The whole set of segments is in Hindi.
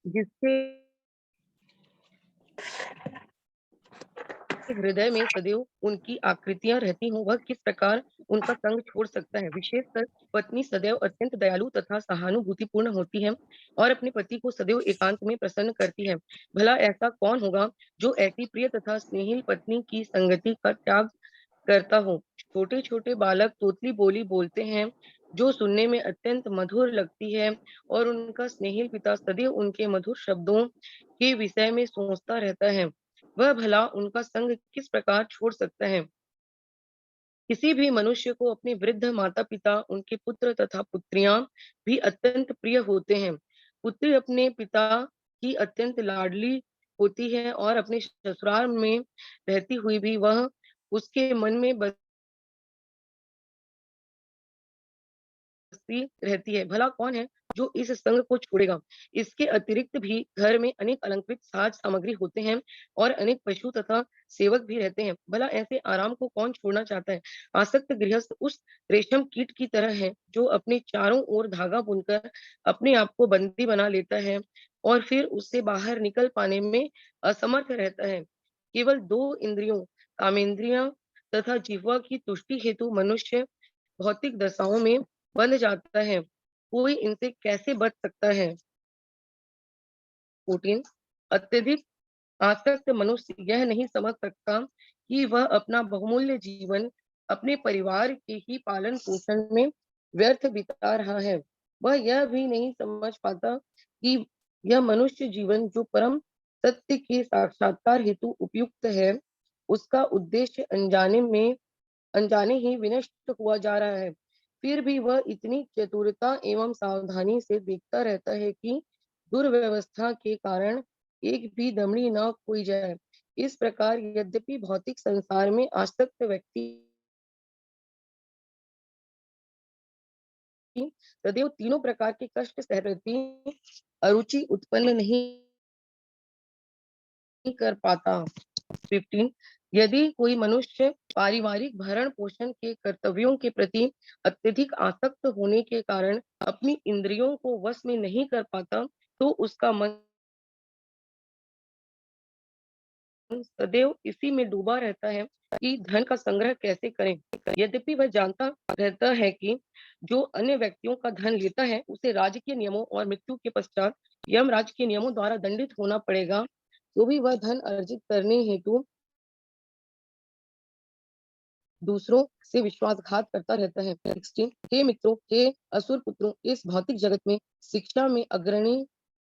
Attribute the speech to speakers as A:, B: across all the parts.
A: जिसके हृदय में सदैव उनकी आकृतियां रहती हों, वह किस प्रकार उनका संग छोड़ सकता है। विशेषकर पत्नी सदैव अत्यंत दयालु तथा सहानुभूतिपूर्ण होती है और अपने पति को सदैव एकांत में प्रसन्न करती है। भला ऐसा कौन होगा जो ऐसी प्रिय तथा स्नेहिल पत्नी की संगति का त्याग करता हो। छोटे छोटे बालक तोतली बोली बोलते हैं जो सुनने में अत्यंत मधुर लगती है और उनका स्नेहिल पिता सदैव उनके मधुर शब्दों के विषय में सोचता रहता है। वह भला उनका संग किस प्रकार छोड़ सकता है। किसी भी मनुष्य को अपने वृद्ध माता पिता, उनके पुत्र तथा पुत्रियां भी अत्यंत प्रिय होते हैं। पुत्री अपने पिता की अत्यंत लाडली होती है और अपने ससुराल में रहती हुई भी वह उसके मन में बसती रहती है। भला कौन है जो इस संग को छोड़ेगा। इसके अतिरिक्त भी घर में अनेक अलंकृत साज सामग्री होते हैं और अनेक पशु तथा सेवक भी रहते हैं। भला ऐसे आराम को कौन छोड़ना चाहता है। आसक्त गृहस्थ उस रेशम कीट की तरह है जो अपने चारों ओर धागा बुनकर अपने आप को बंदी बना लेता है और फिर उससे बाहर निकल पाने में असमर्थ रहता है। केवल दो इंद्रियों, कामेंद्रियां तथा जिह्वा की तुष्टि हेतु मनुष्य भौतिक दशाओं में बंध जाता है। कोई इनसे कैसे बच सकता है। 14 अत्यधिक आसक्त मनुष्य यह नहीं समझ सकता कि वह अपना बहुमूल्य जीवन अपने परिवार के ही पालन पोषण में व्यर्थ बिता रहा है। वह यह भी नहीं समझ पाता कि यह मनुष्य जीवन जो परम सत्य के साक्षात्कार हेतु उपयुक्त है, उसका उद्देश्य अनजाने ही विनष्ट हुआ जा रहा है। फिर भी वह इतनी चतुरता एवं सावधानी से देखता रहता है कि दुर्व्यवस्था के कारण एक भी दमड़ी न खोई जाए। इस प्रकार यद्यपि भौतिक संसार में आसक्त व्यक्ति सदैव तीनों प्रकार के कष्ट सह रहती अरुचि उत्पन्न नहीं कर पाता। 15 यदि कोई मनुष्य पारिवारिक भरण पोषण के कर्तव्यों के प्रति अत्यधिक आसक्त होने के कारण अपनी इंद्रियों को वश में नहीं कर पाता, तो उसका मन सदैव इसी में डूबा रहता है कि धन का संग्रह कैसे करें। यद्यपि वह जानता रहता है कि जो अन्य व्यक्तियों का धन लेता है उसे राज्य के नियमों और मृत्यु के पश्चात यमराज के नियमों द्वारा दंडित होना पड़ेगा, तो भी वह धन अर्जित करने हेतु दूसरों से विश्वासघात करता रहता है। 16 हे मित्रों, हे असुर पुत्रों, इस भौतिक जगत में शिक्षा में अग्रणी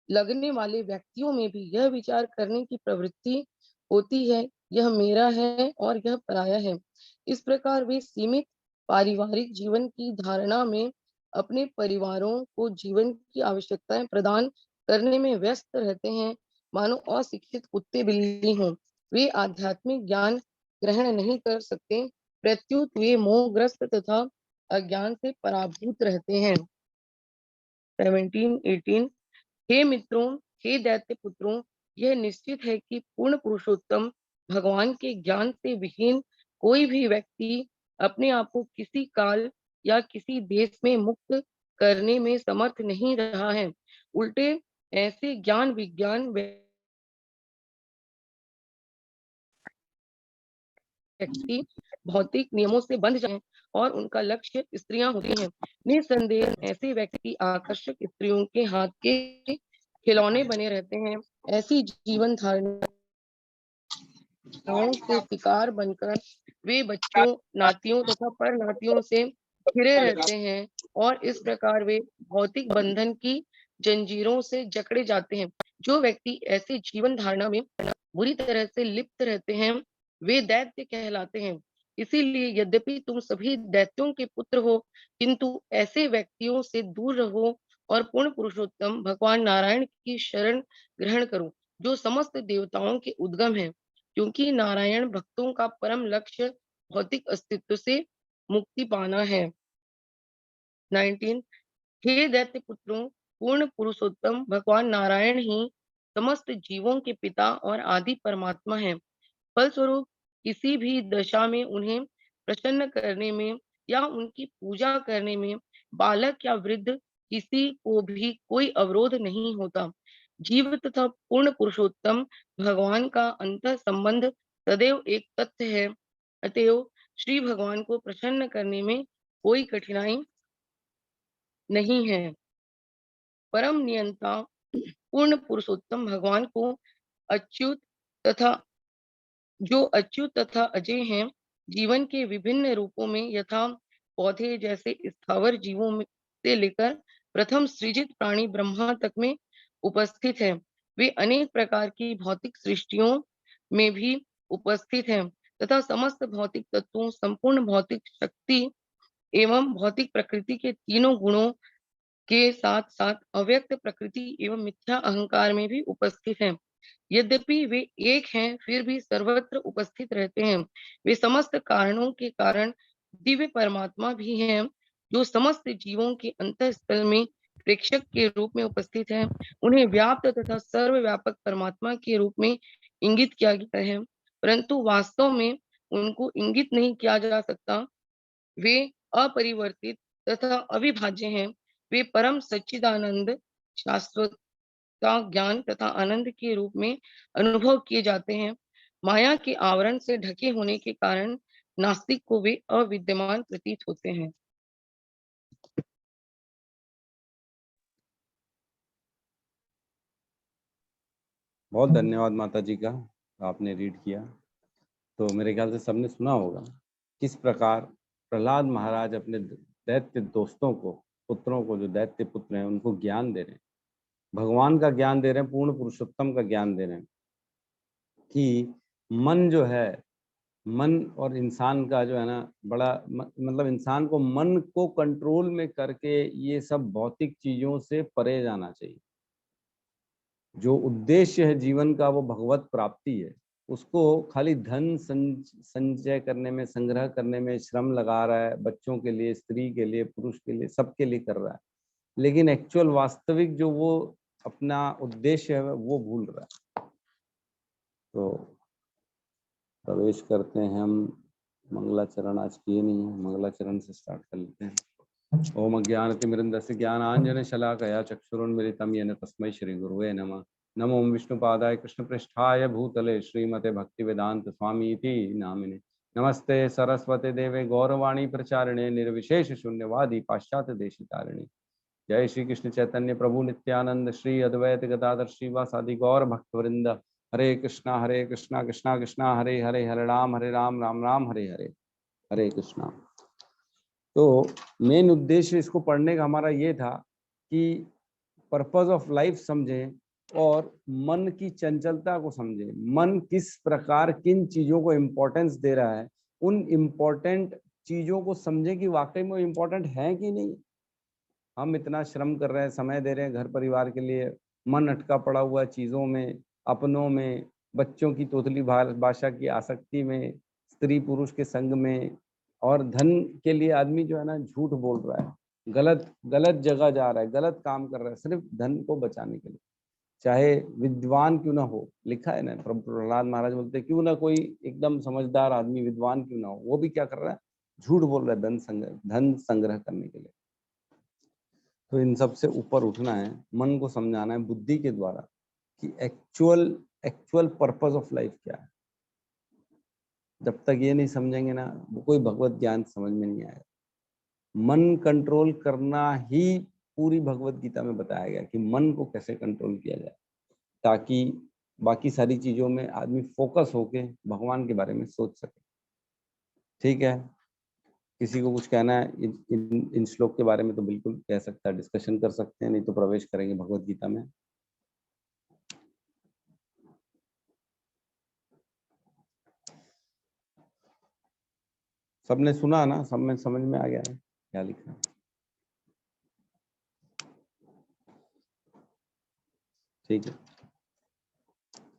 A: लगने वाले व्यक्तियों में भी यह विचार करने की प्रवृत्ति होती है, यह मेरा है और यह पराया है। इस प्रकार वे सीमित पारिवारिक जीवन की धारणा में अपने परिवारों को जीवन की आवश्यकताएं प्रदान करने में व्यस्त रहते हैं, मानो अशिक्षित कुत्ते बिल्ली हों। वे आध्यात्मिक ज्ञान ग्रहण नहीं कर सकते, प्रत्युत वे मोहग्रस्त तथा अज्ञान से पराभूत रहते हैं। 17 18 हे मित्रों, हे दैत्य पुत्रों, यह निश्चित है कि पूर्ण पुरुषोत्तम भगवान के ज्ञान से विहीन कोई भी व्यक्ति अपने आप को किसी काल या किसी देश में मुक्त करने में समर्थ नहीं रहा है। उल्टे ऐसे ज्ञान विज्ञान व्यक्ति भौतिक नियमों से बंध जाए और उनका लक्ष्य स्त्रियां होती हैं। निसंदेह ऐसे व्यक्ति आकर्षक स्त्रियों के हाथ के खिलौने बने रहते हैं। ऐसी जीवन धारणाओं के शिकार बनकर वे बच्चों, नातियों तथा पर नातियों से घिरे रहते हैं और इस प्रकार वे भौतिक बंधन की जंजीरों से जकड़े जाते हैं। जो व्यक्ति ऐसे जीवन धारणा में बुरी तरह से लिप्त रहते हैं, वे दैत्य कहलाते हैं। इसीलिए यद्यपि तुम सभी दैत्यों के पुत्र हो, किंतु ऐसे व्यक्तियों से दूर रहो और पूर्ण पुरुषोत्तम भगवान नारायण की शरण ग्रहण करो, जो समस्त देवताओं के उद्गम है। क्योंकि नारायण भक्तों का परम लक्ष्य भौतिक अस्तित्व से मुक्ति पाना है। 19 हे दैत्य पुत्रों, पूर्ण पुरुषोत्तम भगवान नारायण ही समस्त जीवों के पिता और आदि परमात्मा है। फलस्वरूप किसी भी दशा में उन्हें प्रसन्न करने में या उनकी पूजा करने में बालक या वृद्ध किसी को भी कोई अवरोध नहीं होता। जीव तथा पूर्ण पुरुषोत्तम भगवान का अंतः संबंध सदैव एक तथ्य है। अतएव श्री भगवान को प्रसन्न करने में कोई कठिनाई नहीं है। परम नियंता पूर्ण पुरुषोत्तम भगवान को अच्युत तथा जो अच्युत तथा अजय हैं, जीवन के विभिन्न रूपों में यथा पौधे जैसे स्थावर जीवों में से लेकर प्रथम सृजित प्राणी ब्रह्मा तक में उपस्थित है। वे अनेक प्रकार की भौतिक सृष्टियों में भी उपस्थित हैं तथा समस्त भौतिक तत्वों, संपूर्ण भौतिक शक्ति एवं भौतिक प्रकृति के तीनों गुणों के साथ साथ अव्यक्त प्रकृति एवं मिथ्या अहंकार में भी उपस्थित हैं। यद्यपि वे एक हैं, फिर भी सर्वत्र उपस्थित रहते हैं। वे समस्त कारणों के कारण दिव्य परमात्मा भी हैं, जो समस्त जीवों के अंतःस्थल में प्रेक्षक के रूप में उपस्थित हैं। उन्हें व्याप्त तथा सर्वव्यापक परमात्मा के रूप में इंगित किया गया है, परंतु वास्तव में उनको इंगित नहीं किया जा सकता। वे अपरिवर्तित तथा अविभाज्य हैं। वे परम सच्चिदानंद, शाश्वतता, ज्ञान तथा आनंद के रूप में अनुभव किए जाते हैं। माया के आवरण से ढके होने के कारण नास्तिक को वे अविद्यमान प्रतीत होते हैं।
B: बहुत धन्यवाद माता जी का, आपने रीड किया। तो मेरे ख्याल से सबने सुना होगा किस प्रकार प्रहलाद महाराज अपने दैत्य दोस्तों को, पुत्रों को, जो दैत्य पुत्र हैं, उनको ज्ञान दे रहे हैं, भगवान का ज्ञान दे रहे हैं, पूर्ण पुरुषोत्तम का ज्ञान दे रहे हैं कि मन जो है, मन और इंसान का जो है ना, बड़ा मतलब इंसान को मन को कंट्रोल में करके ये सब भौतिक चीजों से परे जाना चाहिए। जो उद्देश्य है जीवन का वो भगवत प्राप्ति है। उसको खाली धन संचय करने में, संग्रह करने में श्रम लगा रहा है, बच्चों के लिए, स्त्री के लिए, पुरुष के लिए, सबके लिए कर रहा है, लेकिन एक्चुअल वास्तविक जो वो अपना उद्देश्य है वो भूल रहा है। तो प्रवेश करते हैं हम। मंगलाचरण आज किए नहीं है, मंगलाचरण से स्टार्ट कर लेते हैं। ओम अज्ञानतिमिरन्दस्य ज्ञानाञ्जनशलाकया चक्षुरुन्मिलितं येन तस्मै श्रीगुरुवे नमः। नमो विष्णुपादाय कृष्णपृष्ठाय भूतले श्रीमते भक्तिवेदांत स्वामी इति नामिने। नमस्ते सरस्वते देवे गौरवाणी प्रचारिणे निर्विशेष शून्यवादी पाश्चात्य देशितारिणे। जय श्री कृष्ण चैतन्य प्रभु नित्यानंद श्री अद्वैत गदाधर श्रीवासादि गौर भक्तवृंद। हरे कृष्णा कृष्णा कृष्णा हरे हरे, हरे राम राम राम हरे हरे, हरे कृष्णा। तो मेन उद्देश्य इसको पढ़ने का हमारा ये था कि पर्पस ऑफ लाइफ समझें और मन की चंचलता को समझें। मन किस प्रकार किन चीजों को इम्पोर्टेंस दे रहा है, उन इम्पोर्टेंट चीजों को समझें कि वाकई में इम्पोर्टेंट है कि नहीं। हम इतना श्रम कर रहे हैं, समय दे रहे हैं घर परिवार के लिए, मन अटका पड़ा हुआ है चीजों में, अपनों में, बच्चों की तोतली भाषा की आसक्ति में, स्त्री पुरुष के संग में, और धन के लिए आदमी जो है ना झूठ बोल रहा है, गलत जगह जा रहा है, गलत काम कर रहा है सिर्फ धन को बचाने के लिए। चाहे विद्वान क्यों ना हो, लिखा है ना, प्रहलाद महाराज बोलते क्यों ना कोई एकदम समझदार आदमी विद्वान क्यों ना हो, वो भी क्या कर रहा है, झूठ बोल रहा है धन संग्रह करने के लिए। तो इन सब से ऊपर उठना है, मन को समझाना है बुद्धि के द्वारा कि एक्चुअल पर्पस ऑफ लाइफ क्या है। जब तक ये नहीं समझेंगे ना, वो कोई भगवत ज्ञान समझ में नहीं आएगा। मन कंट्रोल करना ही पूरी भगवत गीता में बताया गया कि मन को कैसे कंट्रोल किया जाए, ताकि बाकी सारी चीजों में आदमी फोकस होके भगवान के बारे में सोच सके। ठीक है, किसी को कुछ कहना है इन श्लोक के बारे में तो बिल्कुल कह सकता है, डिस्कशन कर सकते हैं, नहीं तो प्रवेश करेंगे भगवत गीता में। सबने सुना ना, सब में समझ में आ गया है क्या लिखा है? ठीक है,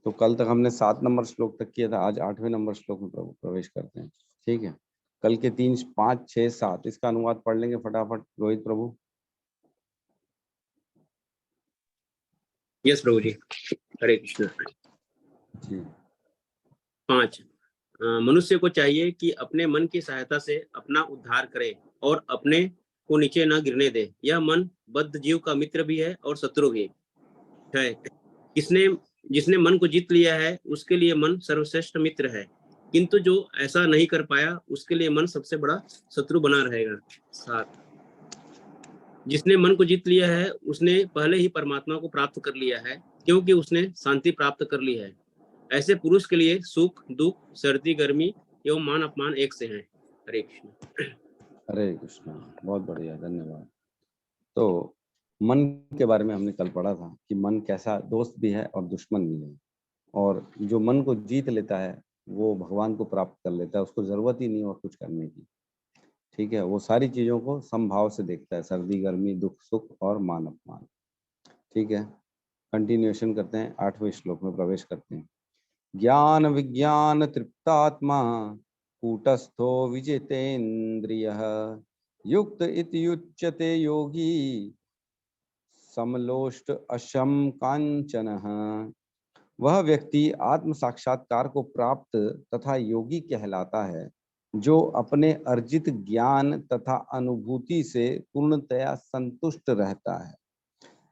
B: तो कल तक हमने 7 नंबर श्लोक तक किया था, आज 8वें नंबर श्लोक में प्रवेश करते हैं। ठीक है, कल के 3, 5, 6, 7 इसका अनुवाद पढ़ लेंगे फटाफट। रोहित प्रभु।
C: यस प्रभु जी, हरे कृष्ण
B: जी।
C: 5 मनुष्य को चाहिए कि अपने मन की सहायता से अपना उद्धार करे और अपने को नीचे न गिरने दे। यह मन बद्ध जीव का मित्र भी है और शत्रु भी है। जिसने मन को जीत लिया है उसके लिए मन सर्वश्रेष्ठ मित्र है, किंतु जो ऐसा नहीं कर पाया उसके लिए मन सबसे बड़ा शत्रु बना रहेगा। 7, जिसने मन को जीत लिया है उसने पहले ही परमात्मा को प्राप्त कर लिया है, क्योंकि उसने शांति प्राप्त कर ली है। ऐसे पुरुष के लिए सुख दुख, सर्दी गर्मी एवं मान अपमान एक से हैं। हरे कृष्ण।
B: हरे कृष्णा, बहुत बढ़िया, धन्यवाद। तो मन के बारे में हमने कल पढ़ा था कि मन कैसा दोस्त भी है और दुश्मन भी है, और जो मन को जीत लेता है वो भगवान को प्राप्त कर लेता है, उसको जरूरत ही नहीं और कुछ करने की। ठीक है, वो सारी चीजों को समभाव से देखता है, सर्दी गर्मी, दुख सुख और मान अपमान। ठीक है, कंटिन्यूएशन करते हैं, 8वें श्लोक में प्रवेश करते हैं। ज्ञान विज्ञान तृप्तात्मा कूटस्थो विजितेन्द्रियः युक्त इत्युच्यते योगी समलोष्ट अशम कांचनः। वह व्यक्ति आत्म साक्षात्कार को प्राप्त तथा योगी कहलाता है, जो अपने अर्जित ज्ञान तथा अनुभूति से पूर्णतया संतुष्ट रहता है।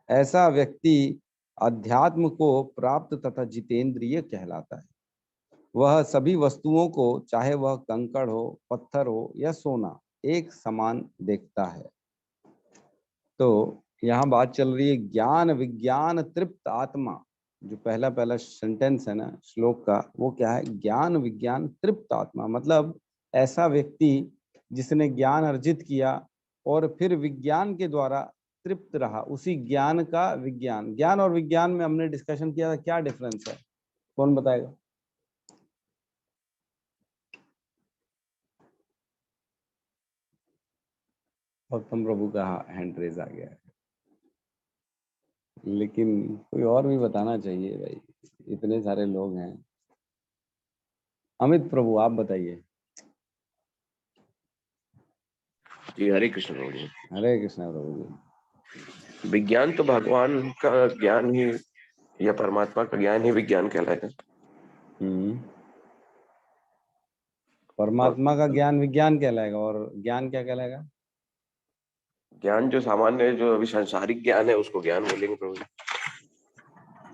B: ऐसा व्यक्ति अध्यात्म को प्राप्त तथा जितेंद्रिय कहलाता है। वह सभी वस्तुओं को, चाहे वह कंकड़ हो, पत्थर हो या सोना, एक समान देखता है। तो यहाँ बात चल रही है ज्ञान विज्ञान तृप्त आत्मा। जो पहला सेंटेंस है ना श्लोक का, वो क्या है? ज्ञान विज्ञान तृप्त आत्मा, मतलब ऐसा व्यक्ति जिसने ज्ञान अर्जित किया और फिर विज्ञान के द्वारा तृप्त रहा, उसी ज्ञान का विज्ञान। ज्ञान और विज्ञान में हमने डिस्कशन किया था, क्या डिफरेंस है, कौन बताएगा? गौतम प्रभु का हैंड रेज आ गया है, लेकिन कोई और भी बताना चाहिए भाई, इतने सारे लोग हैं। अमित प्रभु आप बताइए।
D: जी हरे कृष्ण प्रभु जी।
B: हरे कृष्ण प्रभु जी।
D: विज्ञान तो भगवान का ज्ञान ही या परमात्मा का ज्ञान ही विज्ञान कहलाएगा।
B: परमात्मा का ज्ञान विज्ञान कहलाएगा, और ज्ञान क्या कहलाएगा?
D: ज्ञान जो सामान्य, जो अभी सांसारिक ज्ञान है, उसको ज्ञान बोलेंगे प्रभु जी।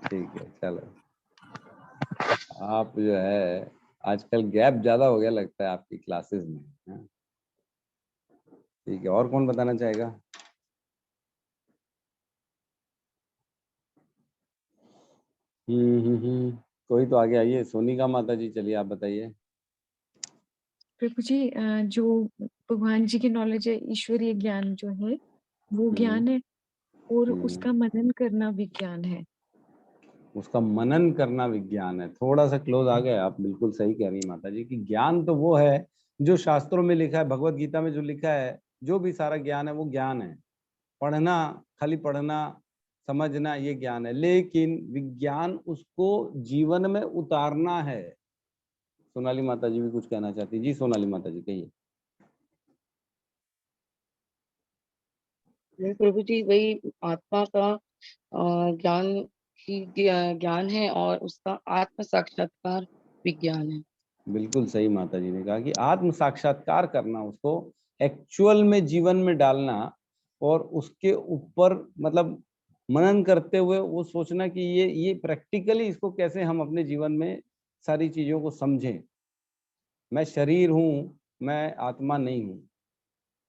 B: ठीक है, चलो। आप जो है आजकल गैप ज्यादा हो गया लगता है आपकी क्लासेस में, हाँ? ठीक है, और कौन बताना चाहेगा? कोई तो आगे आइए। सोनिका माता जी, चलिए आप बताइए।
E: प्रभु जी, जो भगवान जी की नॉलेज है, ईश्वरीय ज्ञान जो है वो ज्ञान है, और उसका मनन करना विज्ञान है।
B: उसका मनन करना विज्ञान है। थोड़ा सा क्लोज आ गए आप, बिल्कुल सही कह रही माता जी कि ज्ञान तो वो है जो शास्त्रों में लिखा है, भगवत गीता में जो लिखा है, जो भी सारा ज्ञान है वो ज्ञान है। पढ़ना, खाली पढ़ना समझना, ये ज्ञान है, लेकिन विज्ञान उसको जीवन में उतारना है। सोनाली माता जी भी कुछ कहना चाहती। जी सोनाली माता जी कहिए।
A: प्रभु जी, वही आत्मा का ज्ञान ही ज्ञान है, और उसका आत्म साक्षात्कार विज्ञान है।
B: बिल्कुल सही माता जी ने कहा कि आत्म साक्षात्कार करना, उसको एक्चुअल में जीवन में डालना, और उसके ऊपर मतलब मनन करते हुए वो सोचना कि ये प्रैक्टिकली इसको कैसे हम अपने जीवन में सारी चीजों को समझें। मैं शरीर हूँ, मैं आत्मा नहीं हूँ,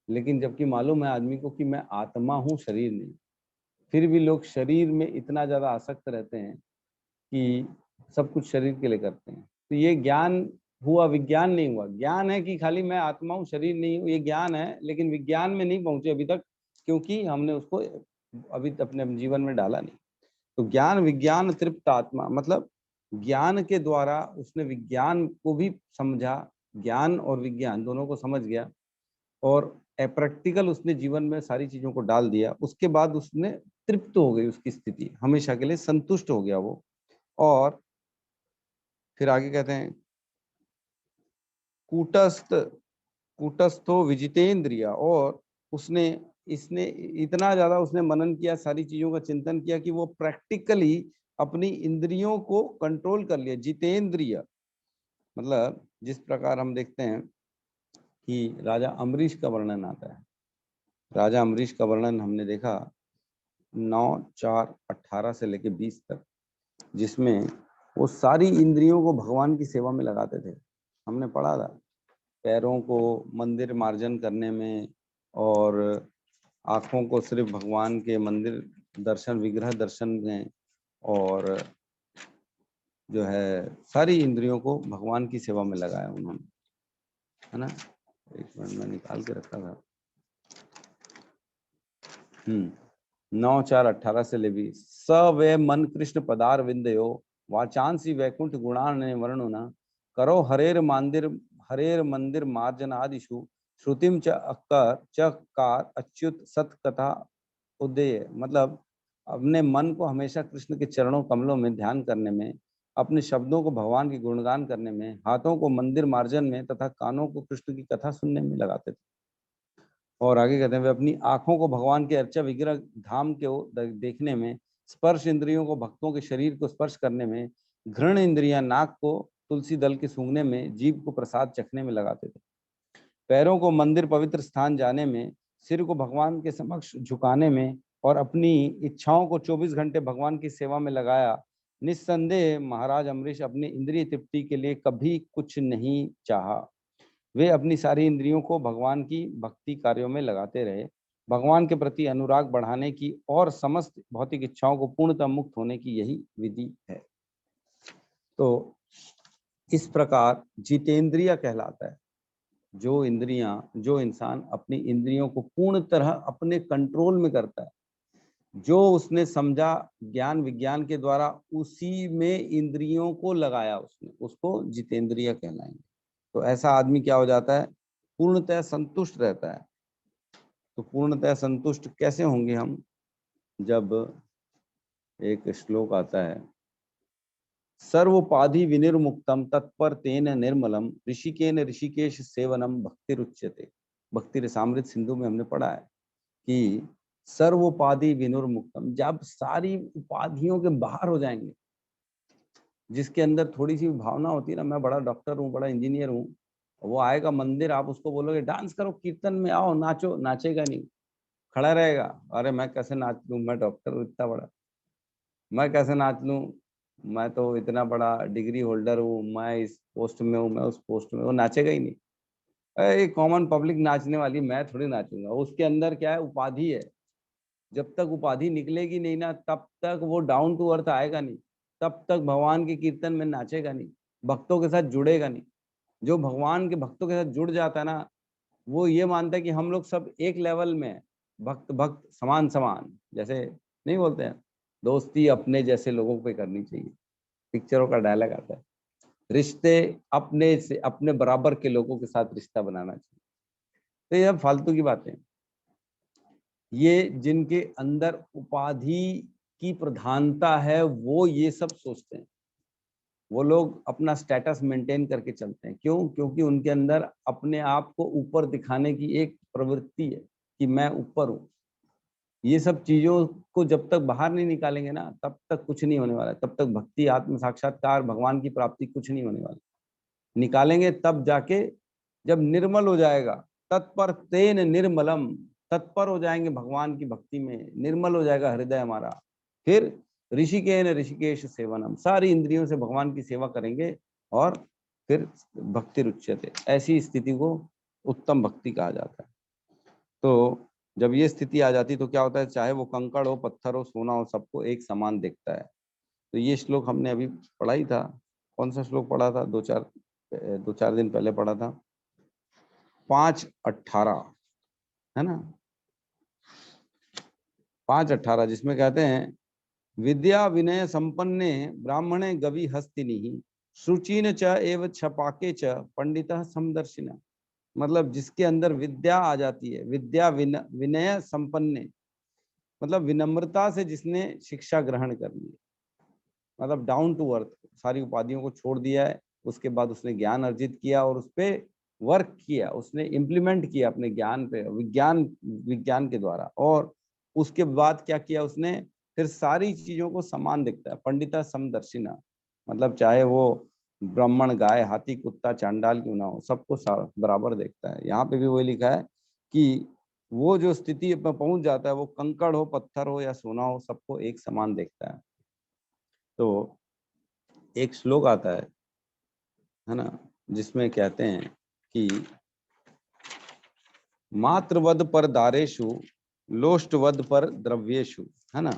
B: लेकिन जबकि मालूम है आदमी को कि मैं आत्मा हूँ, शरीर नहीं, फिर भी लोग शरीर में इतना ज्यादा आसक्त रहते हैं कि सब कुछ शरीर के लिए करते हैं। तो ये ज्ञान हुआ, विज्ञान नहीं हुआ। ज्ञान है कि खाली मैं आत्मा हूँ, शरीर नहीं हूँ, ये ज्ञान है, लेकिन विज्ञान में नहीं पहुंचे अभी तक, क्योंकि हमने उसको अभी अपने जीवन में डाला नहीं। तो ज्ञान विज्ञान तृप्त आत्मा, मतलब ज्ञान के द्वारा उसने विज्ञान को भी समझा, ज्ञान और विज्ञान दोनों को समझ गया, और प्रैक्टिकल उसने जीवन में सारी चीजों को डाल दिया। उसके बाद उसने तृप्त हो गई, उसकी स्थिति हमेशा के लिए संतुष्ट हो गया वो। और फिर आगे कहते हैं कूटस्थो विजितेंद्रिय, और उसने इसने इतना ज्यादा उसने मनन किया, सारी चीजों का चिंतन किया कि वो प्रैक्टिकली अपनी इंद्रियों को कंट्रोल कर लिया। जितेंद्रिय मतलब जिस प्रकार हम देखते हैं कि राजा अम्बरीश का वर्णन आता है। राजा अम्बरीश का वर्णन हमने देखा 9/4/18 से लेके 20 तक। जिसमें वो सारी इंद्रियों को भगवान की सेवा में लगाते थे। हमने पढ़ा था, पैरों को मंदिर मार्जन करने में और आँखों को सिर्फ भगवान के मंदिर दर्शन, विग्रह दर्शन में, और जो है सारी इंद्रियों को भगवान की सेवा में लगाया उन्होंने, है ना। एक मिनट में निकाल के रखा था। 9:4:18 से ले भी स वे मन कृष्ण पदार विंदयो वाचांसी वैकुंठ गुणान वर्णुना करो हरेर मंदिर मार्जनादिषु श्रुतिम चकार अच्युत सत कथा उदय। मतलब अपने मन को हमेशा कृष्ण के चरणों कमलों में ध्यान करने में, अपने शब्दों को भगवान के गुणगान करने में, हाथों को मंदिर मार्जन में तथा कानों को कृष्ण की कथा सुनने में लगाते थे। और आगे कहते हैं वे अपनी आंखों को भगवान के अर्चा विग्रह धाम के देखने में, स्पर्श इंद्रियों को भक्तों के शरीर को स्पर्श करने में, घृण इंद्रियां नाक को तुलसी दल के सूंघने में, जीभ को प्रसाद चखने में लगाते थे। पैरों को मंदिर पवित्र स्थान जाने में, सिर को भगवान के समक्ष झुकाने में और अपनी इच्छाओं को 24 घंटे भगवान की सेवा में लगाया। निस्संदेह महाराज अम्बरीश अपनी इंद्रिय तृप्ति के लिए कभी कुछ नहीं चाहा। वे अपनी सारी इंद्रियों को भगवान की भक्ति कार्यों में लगाते रहे। भगवान के प्रति अनुराग बढ़ाने की और समस्त भौतिक इच्छाओं को पूर्णतः मुक्त होने की यही विधि है। तो इस प्रकार जितेंद्रिय कहलाता है जो इंसान अपनी इंद्रियों को पूर्ण तरह अपने कंट्रोल में करता है, जो उसने समझा ज्ञान विज्ञान के द्वारा, उसी में इंद्रियों को लगाया उसने, उसको जितेंद्रिय कहलाएंगे। तो ऐसा आदमी क्या हो जाता है? पूर्णतः संतुष्ट रहता है। तो पूर्णतः संतुष्ट कैसे होंगे हम? जब एक श्लोक आता है, सर्वोपाधि विनिर्मुक्तम तत्पर तेन निर्मलम ऋषिकेन ऋषिकेश सेवनम भक्तिरुच्यते। भक्ति रसामृत सिंधु में हमने पढ़ा है कि सर्वोपाधि विनिर्मुक्तम, जब सारी उपाधियों के बाहर हो जाएंगे, जिसके अंदर थोड़ी सी भावना होती है ना, मैं बड़ा डॉक्टर हूँ, बड़ा इंजीनियर हूँ, वो आएगा मंदिर, आप उसको बोलोगे डांस करो, कीर्तन में आओ, नाचो, नाचेगा नहीं, खड़ा रहेगा। अरे मैं कैसे नाच लूं, मैं डॉक्टर हूँ इतना बड़ा, मैं कैसे नाच लूं, मैं तो इतना बड़ा डिग्री होल्डर हूँ, मैं इस पोस्ट में हूँ, मैं उस पोस्ट में, वो नाचेगा ही नहीं। अरे कॉमन पब्लिक नाचने वाली, मैं थोड़ी नाचूंगा। उसके अंदर क्या है? उपाधि है। जब तक उपाधि निकलेगी नहीं ना, तब तक वो डाउन टू अर्थ आएगा नहीं, तब तक भगवान के कीर्तन में नाचेगा नहीं, भक्तों के साथ जुड़ेगा नहीं। जो भगवान के भक्तों के साथ जुड़ जाता है ना, वो ये मानता है कि हम लोग सब एक लेवल में हैं, भक्त भक्त समान समान, जैसे नहीं बोलते हैं, दोस्ती अपने जैसे लोगों पे करनी चाहिए, पिक्चरों का डायलॉग आता है, रिश्ते अपने से अपने बराबर के लोगों के साथ रिश्ता बनाना चाहिए। तो ये फालतू की बातें, ये जिनके अंदर उपाधि की प्रधानता है वो ये सब सोचते हैं। वो लोग अपना स्टेटस मेंटेन करके चलते हैं। क्यों? क्योंकि उनके अंदर अपने आप को ऊपर दिखाने की एक प्रवृत्ति है कि मैं ऊपर हूँ। ये सब चीजों को जब तक बाहर नहीं निकालेंगे ना, तब तक कुछ नहीं होने वाला। तब तक भक्ति, आत्म साक्षात्कार, भगवान की प्राप्ति कुछ नहीं होने वाला। निकालेंगे तब जाके, जब निर्मल हो जाएगा, तत्पर तेन निर्मलम, तत्पर हो जाएंगे भगवान की भक्ति में, निर्मल हो जाएगा हृदय हमारा, फिर ऋषिकेन ऋषिकेश सेवनम, सारी इंद्रियों से भगवान की सेवा करेंगे और फिर भक्ति रुच्यते। ऐसी स्थिति को उत्तम भक्ति कहा जाता है। तो जब ये स्थिति आ जाती तो क्या होता है? चाहे वो कंकड़ हो, पत्थर हो, सोना हो, सबको एक समान दिखता है। तो ये श्लोक हमने अभी पढ़ा ही था। कौन सा श्लोक पढ़ा था? दो चार दिन पहले पढ़ा था, 5:18, है ना, 5:18, जिसमें कहते हैं विद्या विनय संपन्ने ब्राह्मणे गवि हस्तिनि शुचीन च एव छपाके च पंडितः समदर्शिना। मतलब जिसके अंदर विद्या आ जाती है, विद्या विनय संपन्ने, मतलब विनम्रता से जिसने शिक्षा ग्रहण कर ली, मतलब डाउन टू अर्थ, सारी उपाधियों को छोड़ दिया है, उसके बाद उसने ज्ञान अर्जित किया और उस पर वर्क किया, उसने इम्प्लीमेंट किया अपने ज्ञान पे, विज्ञान के द्वारा। और उसके बाद क्या किया उसने? फिर सारी चीजों को समान दिखता है। पंडिता समदर्शिना, मतलब चाहे वो ब्राह्मण, गाय, हाथी, कुत्ता, चांडाल क्यों ना हो, सबको बराबर देखता है। यहाँ पे भी वही लिखा है कि वो जो स्थिति में पहुंच जाता है, वो कंकड़ हो, पत्थर हो या सोना हो, सबको एक समान देखता है। तो एक श्लोक आता है ना, जिसमें कहते हैं कि मातृवद पर दारेषु लोष्टवद पर द्रव्येषु, है ना,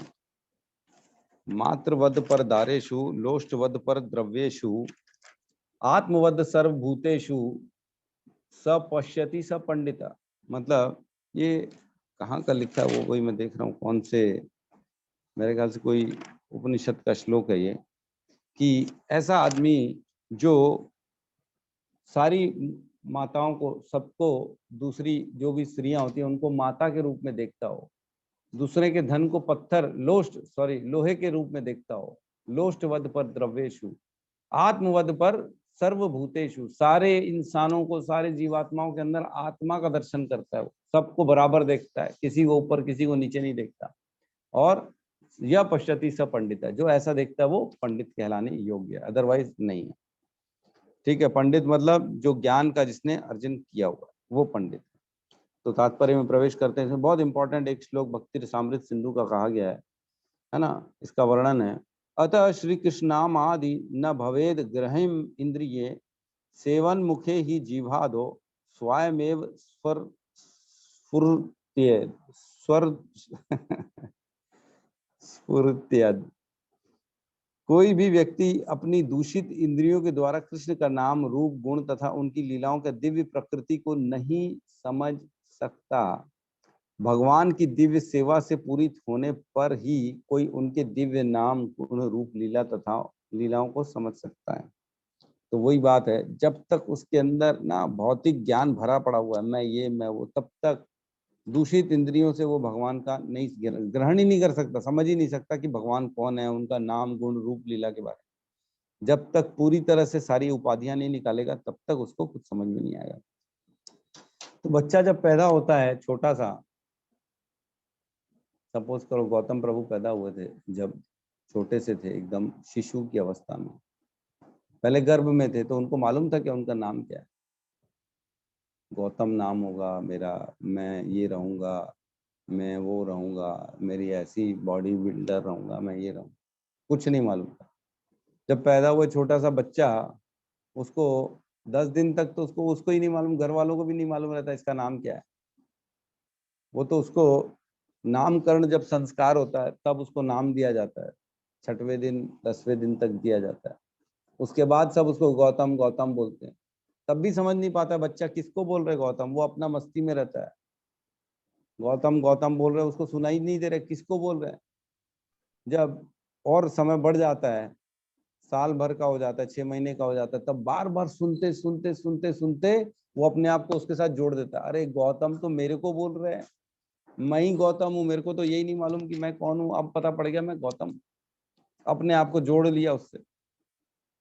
B: मातृवद पर दारेषु लोष्टवद पर द्रव्येषु आत्मवद सर्वभूतेषु स पश्यति स पंडिता। मतलब ये कहाँ का लिखा है वो, वही मैं देख रहा हूँ कौन से, मेरे ख्याल से कोई उपनिषद का श्लोक है ये, कि ऐसा आदमी जो सारी माताओं को, सबको, दूसरी जो भी स्त्रियां होती हैं उनको माता के रूप में देखता हो, दूसरे के धन को पत्थर लोहे के रूप में देखता हो, लोष्टवद पर द्रव्येषु आत्मवद पर सर्वभूतेषु, सारे इंसानों को, सारे जीवात्माओं के अंदर आत्मा का दर्शन करता है, वो सबको बराबर देखता है, किसी को ऊपर किसी को नीचे नहीं देखता। और यह पश्यति स पंडित है, जो ऐसा देखता है वो पंडित कहलाने योग्य है, अदरवाइज नहीं है। ठीक है, पंडित मतलब जो ज्ञान का जिसने अर्जन किया हुआ वो पंडित। तो तात्पर्य में प्रवेश करते हैं। बहुत इंपॉर्टेंट एक श्लोक भक्ति रसामृत सिंधु का कहा गया है ना, इसका वर्णन है। अतः श्री कृष्णाम आदि न भवेद ग्रहिम इंद्रिये सेवन मुखे ही जीवादो स्वयमेव स्फुर्त्यद। कोई भी व्यक्ति अपनी दूषित इंद्रियों के द्वारा कृष्ण का नाम, रूप, गुण तथा उनकी लीलाओं के दिव्य प्रकृति को नहीं समझ सकता। भगवान की दिव्य सेवा से पूरित होने पर ही कोई उनके दिव्य नाम, गुण, रूप, लीला तथा लीलाओं को समझ सकता है। तो वही बात है, जब तक उसके अंदर ना भौतिक ज्ञान भरा पड़ा हुआ है, मैं ये मैं वो, तब तक दूषित इंद्रियों से वो भगवान का नहीं ग्रहण ही नहीं कर सकता, समझ ही नहीं सकता कि भगवान कौन है, उनका नाम, गुण, रूप, लीला के बारे में। जब तक पूरी तरह से सारी उपाधियां नहीं निकालेगा तब तक उसको कुछ समझ में नहीं आएगा। तो बच्चा जब पैदा होता है छोटा सा, सपोज करो गौतम प्रभु पैदा हुए थे, जब छोटे से थे एकदम शिशु की अवस्था में, पहले गर्भ में थे, तो उनको मालूम था कि उनका नाम क्या है। गौतम नाम होगा मेरा, मैं ये रहूंगा, मैं वो रहूंगा, मेरी ऐसी बॉडी बिल्डर रहूंगा, मैं ये रहूंगा, कुछ नहीं मालूम था। जब पैदा हुआ छोटा सा बच्चा, उसको 10 दिन तक तो उसको ही नहीं मालूम, घर वालों को भी नहीं मालूम रहता इसका नाम क्या है। वो तो उसको नामकरण जब संस्कार होता है तब उसको नाम दिया जाता है, 6वें दिन 10वें दिन तक दिया जाता है। उसके बाद सब उसको गौतम गौतम बोलते हैं। तब भी समझ नहीं पाता बच्चा किसको बोल रहे गौतम, वो अपना मस्ती में रहता है, गौतम गौतम बोल रहे, उसको सुनाई नहीं दे रहे किसको बोल रहे हैं। जब और समय बढ़ जाता है, साल भर का हो जाता है, 6 महीने का हो जाता है, तब बार बार सुनते सुनते सुनते सुनते वो अपने आप को उसके साथ जोड़ देता है। अरे गौतम तो मेरे को बोल रहे हैं, मैं ही गौतम हूँ, मेरे को तो यही नहीं मालूम कि मैं कौन हूँ, अब पता पड़ गया मैं गौतम। अपने आप को जोड़ लिया उससे।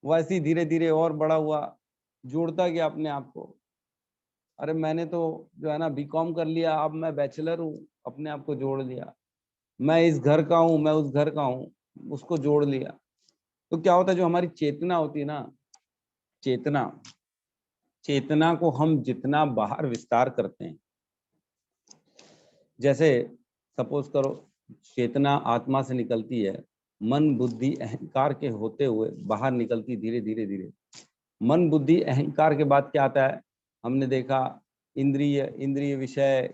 B: वैसे ही धीरे धीरे और बड़ा हुआ, जोड़ता गया अपने आप को। अरे मैंने तो जो है ना बीकॉम कर लिया, अब मैं बैचलर हूँ, अपने आप को जोड़ लिया। मैं इस घर का हूँ, मैं उस घर का हूँ, उसको जोड़ लिया। तो क्या होता है, जो हमारी चेतना होती है ना, चेतना को हम जितना बाहर विस्तार करते हैं, जैसे सपोज करो चेतना आत्मा से निकलती है, मन बुद्धि अहंकार के होते हुए बाहर निकलती धीरे धीरे धीरे। मन बुद्धि अहंकार के बाद क्या आता है, हमने देखा इंद्रिय विषय,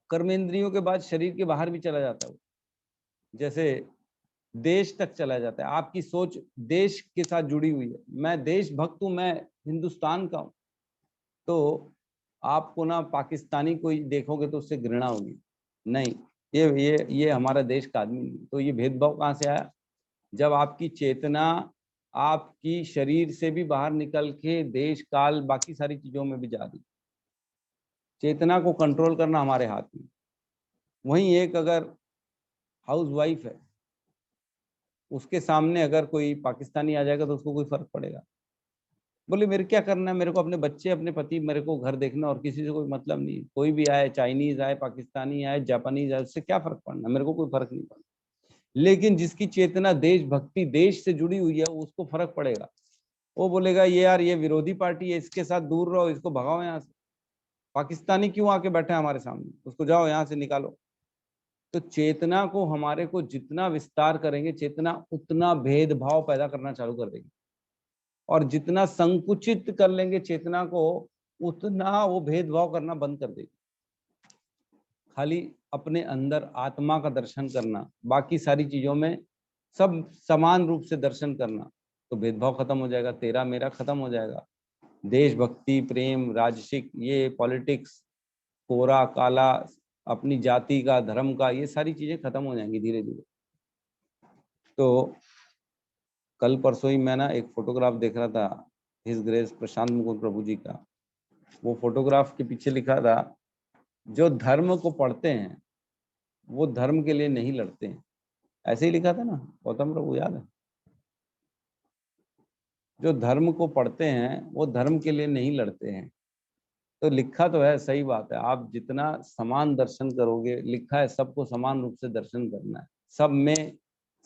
B: कर्मेंद्रियों के बाद शरीर के बाहर भी चला जाता है, जैसे देश तक चला जाता है। आपकी सोच देश के साथ जुड़ी हुई है, मैं देशभक्त हूं, मैं हिंदुस्तान का हूं, तो आपको ना पाकिस्तानी कोई देखोगे तो उससे घृणा होगी, नहीं ये हमारा देश का आदमी नहीं। तो ये भेदभाव कहाँ से आया, जब आपकी चेतना आपकी शरीर से भी बाहर निकल के देश काल बाकी सारी चीजों में भी जा रही। चेतना को कंट्रोल करना हमारे हाथ में। वहीं एक अगर हाउसवाइफ है, उसके सामने अगर कोई पाकिस्तानी आ जाएगा तो उसको कोई फर्क पड़ेगा, बोले मेरे क्या करना है, मेरे को अपने बच्चे, अपने पति, मेरे को घर देखना, और किसी से कोई मतलब नहीं। कोई भी आए, चाइनीज आए, पाकिस्तानी आए, जापानीज आए, उससे क्या फर्क पड़ना, मेरे को कोई फर्क नहीं पड़ना। लेकिन जिसकी चेतना देशभक्ति, देश से जुड़ी हुई है, उसको फर्क पड़ेगा। वो बोलेगा ये यार ये विरोधी पार्टी है, इसके साथ दूर रहो, इसको भगाओ यहाँ से। पाकिस्तानी क्यों आके बैठे हमारे सामने, उसको जाओ यहाँ से निकालो। तो चेतना को हमारे को जितना विस्तार करेंगे, चेतना उतना भेदभाव पैदा करना चालू कर देगी, और जितना संकुचित कर लेंगे चेतना को, उतना वो भेदभाव करना बंद कर देगी। खाली अपने अंदर आत्मा का दर्शन करना, बाकी सारी चीजों में सब समान रूप से दर्शन करना, तो भेदभाव खत्म हो जाएगा, तेरा मेरा खत्म हो जाएगा। देशभक्ति, प्रेम, राजसिक, ये पॉलिटिक्स, कोरा काला, अपनी जाति का, धर्म का, ये सारी चीजें खत्म हो जाएंगी धीरे धीरे। तो कल परसों ही मैं ना एक फोटोग्राफ देख रहा था हिज ग्रेस प्रशांत मुकुंद प्रभु जी का। वो फोटोग्राफ के पीछे लिखा था, जो धर्म को पढ़ते हैं वो धर्म के लिए नहीं लड़ते हैं। ऐसे ही लिखा था ना गौतम प्रभु, याद है? जो धर्म को पढ़ते हैं वो धर्म के लिए नहीं लड़ते हैं। तो लिखा तो है, सही बात है, आप जितना समान दर्शन करोगे, लिखा है सबको समान रूप से दर्शन करना है,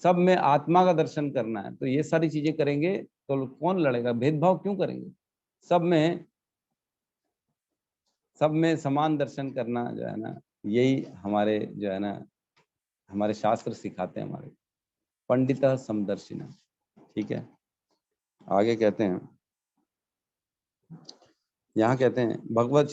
B: सब में आत्मा का दर्शन करना है। तो ये सारी चीजें करेंगे तो कौन लड़ेगा? भेदभाव क्यों करेंगे? सब में समान दर्शन करना जो है ना, यही हमारे जो है ना हमारे शास्त्र सिखाते हैं, हमारे पंडितः समदर्शिनः। ठीक है, आगे कहते हैं, यहाँ कहते हैं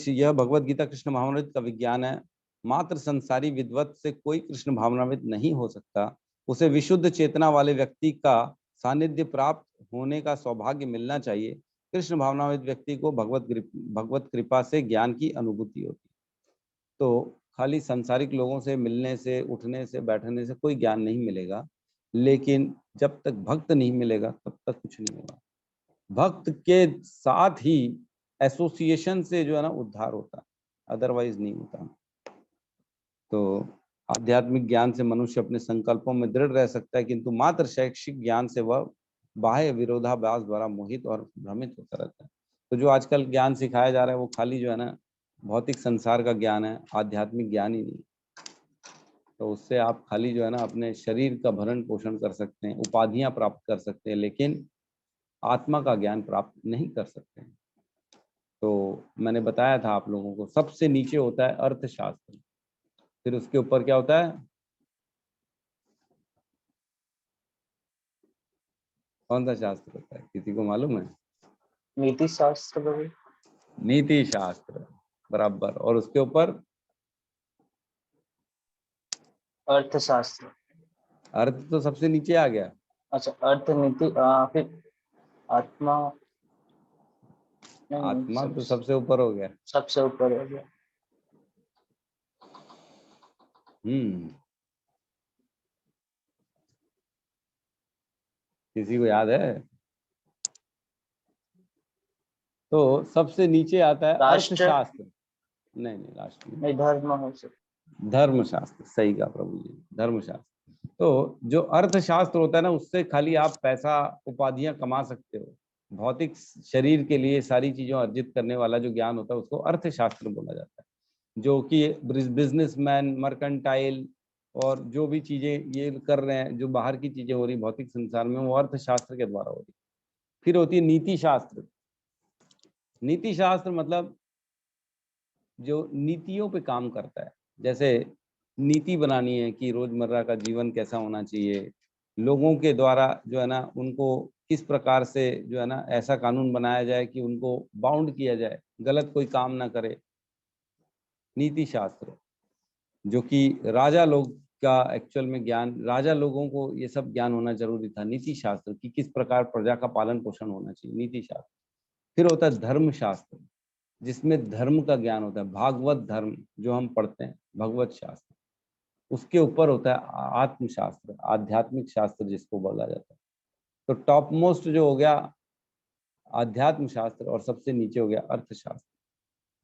B: यह भगवत गीता कृष्ण भावनामृत का विज्ञान है। मात्र संसारी विद्वत से कोई कृष्ण भावनामृत नहीं हो सकता। उसे विशुद्ध चेतना वाले व्यक्ति का सानिध्य प्राप्त होने का सौभाग्य मिलना चाहिए। कृष्ण भावनामृत व्यक्ति को भगवत कृपा से ज्ञान की अनुभूति होती। तो खाली सांसारिक लोगों से मिलने से, उठने से, बैठने से कोई ज्ञान नहीं मिलेगा, लेकिन जब तक भक्त नहीं मिलेगा तब तक कुछ नहीं होगा। भक्त के साथ ही एसोसिएशन से जो है ना उद्धार होता है, अदरवाइज नहीं होता। तो आध्यात्मिक ज्ञान से मनुष्य अपने संकल्पों में दृढ़ रह सकता है, किंतु मात्र शैक्षिक ज्ञान से वह बाह्य विरोधाभास द्वारा मोहित और भ्रमित होता रहता है। तो जो आजकल ज्ञान सिखाया जा रहा है वो खाली जो है ना भौतिक संसार का ज्ञान है, आध्यात्मिक ज्ञान ही नहीं। तो उससे आप खाली जो है ना अपने शरीर का भरण पोषण कर सकते हैं, उपाधियां प्राप्त कर सकते हैं, लेकिन आत्मा का ज्ञान प्राप्त नहीं कर सकते हैं। तो मैंने बताया था आप लोगों को, सबसे नीचे होता है अर्थशास्त्र, फिर उसके ऊपर क्या होता है? कौन सा शास्त्र होता है, किसी को मालूम है?
F: नीति शास्त्र।
B: नीति शास्त्र, बराबर। और उसके ऊपर
F: अर्थशास्त्र।
B: अर्थ तो सबसे नीचे आ गया।
F: अच्छा, अर्थ, नीति, फिर आत्मा।
B: आत्मा तो सबसे ऊपर हो गया।
F: सबसे ऊपर हो गया।
B: किसी को याद है? तो सबसे नीचे आता है अर्थशास्त्र। नहीं, राष्ट्र नहीं,
F: धर्म हो सकता।
B: धर्मशास्त्र, सही कहा प्रभु जी, धर्मशास्त्र। तो जो अर्थशास्त्र होता है ना, उससे खाली आप पैसा, उपाधियां कमा सकते हो। भौतिक शरीर के लिए सारी चीजें अर्जित करने वाला जो ज्ञान होता है उसको अर्थशास्त्र बोला जाता है। जो कि बिजनेसमैन, मर्केंटाइल और जो भी चीजें ये कर रहे हैं, जो बाहर की चीजें हो रही भौतिक संसार में, वो अर्थशास्त्र के द्वारा हो रही। फिर होती है नीति शास्त्र। नीति शास्त्र मतलब जो नीतियों पे काम करता है। जैसे नीति बनानी है कि रोजमर्रा का जीवन कैसा होना चाहिए, लोगों के द्वारा जो है ना उनको किस प्रकार से जो है ना ऐसा कानून बनाया जाए कि उनको बाउंड किया जाए, गलत कोई काम ना करे। नीति शास्त्र जो कि राजा लोग का एक्चुअल में ज्ञान, राजा लोगों को ये सब ज्ञान होना जरूरी था। नीति शास्त्र कि किस प्रकार प्रजा का पालन पोषण होना चाहिए, नीति शास्त्र। फिर होता है धर्म शास्त्र, जिसमें धर्म का ज्ञान होता है। भागवत धर्म जो हम पढ़ते हैं, भगवत शास्त्र, उसके ऊपर होता है आत्मशास्त्र, आध्यात्मिक शास्त्र जिसको बोला जाता है। तो टॉप मोस्ट जो हो गया आध्यात्म शास्त्र और सबसे नीचे हो गया अर्थशास्त्र।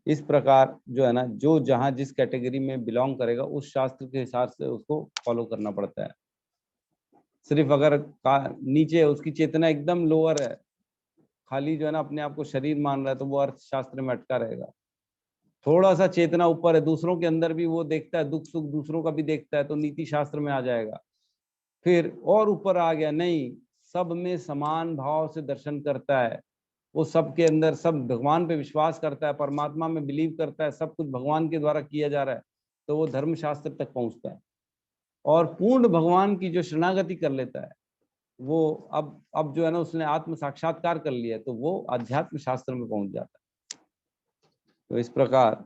B: इस प्रकार जो है ना, जो जहां जिस कैटेगरी में बिलोंग करेगा उस शास्त्र के हिसाब से उसको फॉलो करना पड़ता है। सिर्फ अगर नीचे उसकी चेतना एकदम लोअर है, खाली जो है ना अपने आप को शरीर मान रहा है, तो वो अर्थशास्त्र में अटका रहेगा। थोड़ा सा चेतना ऊपर है, दूसरों के अंदर भी वो देखता है, दुख सुख दूसरों का भी देखता है, तो नीति शास्त्र में आ जाएगा। फिर और ऊपर आ गया, नहीं, सब में समान भाव से दर्शन करता है, वो सबके अंदर, सब भगवान पे विश्वास करता है, परमात्मा में बिलीव करता है, सब कुछ भगवान के द्वारा किया जा रहा है, तो वो धर्मशास्त्र तक पहुंचता है। और पूर्ण भगवान की जो शरणागति कर लेता है वो अब जो है ना उसने आत्म साक्षात्कार कर लिया, तो वो अध्यात्म शास्त्र में पहुंच जाता है। तो इस प्रकार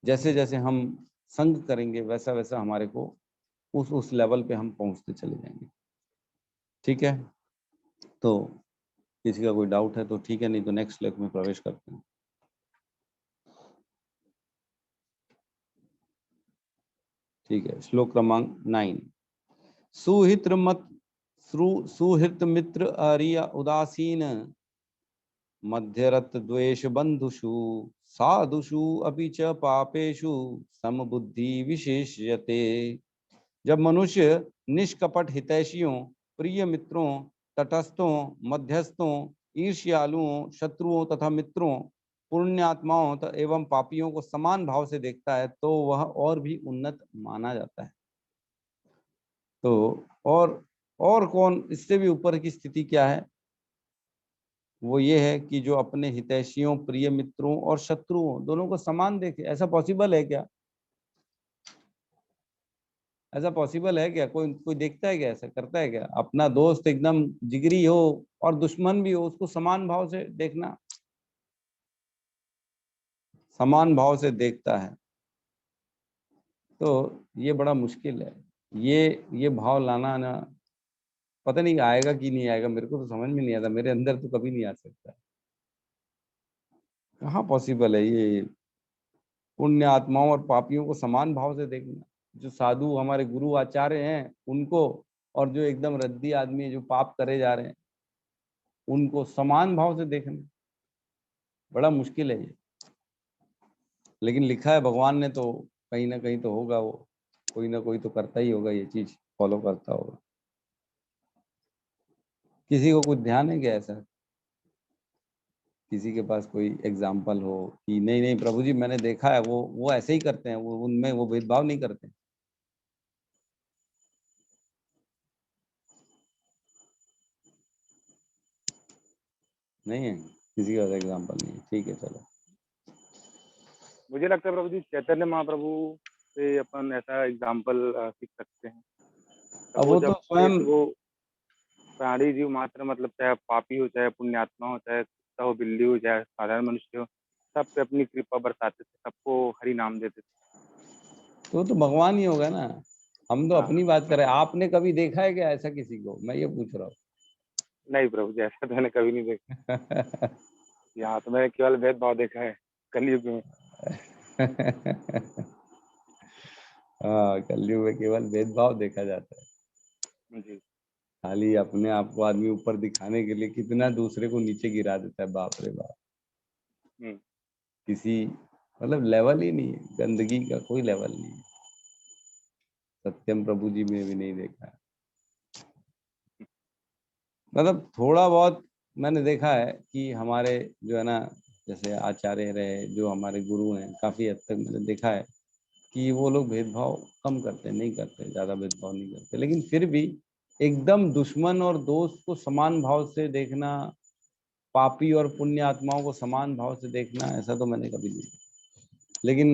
B: जैसे जैसे हम संग करेंगे वैसा वैसा हमारे को उस लेवल पे हम पहुंचते चले जाएंगे। ठीक है, तो किसी का कोई डाउट है तो ठीक है, नहीं तो नेक्स्ट श्लोक में प्रवेश करते हैं। ठीक है, श्लोक क्रमांक 9। सुहित मित्र आर्य उदासीन मध्यरत द्वेष बंधुषु साधुषु अपि च पापेषु समबुद्धि विशेष्यते। जब मनुष्य निष्कपट हितैषियों, प्रिय मित्रों, तटस्थों, मध्यस्थों, ईर्ष्यालुओं, शत्रुओं तथा मित्रों, पुण्यात्माओं एवं पापियों को समान भाव से देखता है तो वह और भी उन्नत माना जाता है। तो और कौन इससे भी ऊपर की स्थिति क्या है? वो ये है कि जो अपने हितैषियों, प्रिय मित्रों और शत्रुओं दोनों को समान देखे। ऐसा पॉसिबल है क्या? ऐसा पॉसिबल है क्या? कोई कोई देखता है क्या? ऐसा करता है क्या? अपना दोस्त एकदम जिगरी हो और दुश्मन भी हो, उसको समान भाव से देखना, समान भाव से देखता है, तो ये बड़ा मुश्किल है। ये भाव लाना ना, पता नहीं आएगा कि नहीं आएगा, मेरे को तो समझ में नहीं आता, मेरे अंदर तो कभी नहीं आ सकता। कहाँ पॉसिबल है ये पुण्य आत्माओं और पापियों को समान भाव से देखना? जो साधु हमारे गुरु आचार्य हैं उनको, और जो एकदम रद्दी आदमी है जो पाप करे जा रहे हैं उनको समान भाव से देखना बड़ा मुश्किल है ये। लेकिन लिखा है भगवान ने, तो कहीं ना कहीं तो होगा, वो कोई ना कोई तो करता ही होगा, ये चीज फॉलो करता होगा। किसी को कुछ ध्यान है क्या ऐसा? किसी के पास कोई एग्जाम्पल हो कि नहीं नहीं प्रभु जी मैंने देखा है, वो ऐसे ही करते हैं, वो उनमें वो भेदभाव नहीं करते? नहीं है किसी का एग्जाम्पल? नहीं है, ठीक है चलो।
G: मुझे लगता है प्रभु जी चैतन्य महाप्रभु से अपन ऐसा एग्जाम्पल सीख सकते हैं।
B: अब वो तो स्वयं
G: वो प्राणी जीव मात्र, मतलब चाहे पापी हो, चाहे पुण्यात्मा हो, चाहे कुत्ता हो, बिल्ली हो, चाहे साधारण मनुष्य हो, सब पे अपनी कृपा बरसाते थे, सबको हरि नाम देते थे।
B: तो भगवान ही होगा ना। हम तो
G: हाँ।
B: अपनी बात कर रहे हैं। आपने कभी देखा है क्या ऐसा किसी को? मैं ये पूछ रहा हूँ।
G: नहीं प्रभु जी, ऐसा तो मैंने कभी नहीं देखा। यहाँ तो मैंने केवल भेदभाव देखा है कलयुग में।
B: हाँ, कलयुग में केवल भेदभाव देखा जाता है
G: जी।
B: खाली अपने आप को आदमी ऊपर दिखाने के लिए कितना दूसरे को नीचे गिरा देता है, बाप रे बाप। किसी मतलब लेवल ही नहीं है, गंदगी का कोई लेवल नहीं है। सत्यम प्रभु जी में भी नहीं देखा है। मतलब थोड़ा बहुत मैंने देखा है कि हमारे जो है ना, जैसे आचार्य रहे जो हमारे गुरु हैं, काफी हद तक मैंने देखा है कि वो लोग भेदभाव कम करते, नहीं करते, ज्यादा भेदभाव नहीं करते। लेकिन फिर भी एकदम दुश्मन और दोस्त को समान भाव से देखना, पापी और पुण्य आत्माओं को समान भाव से देखना, ऐसा तो मैंने कभी नहीं देखा। लेकिन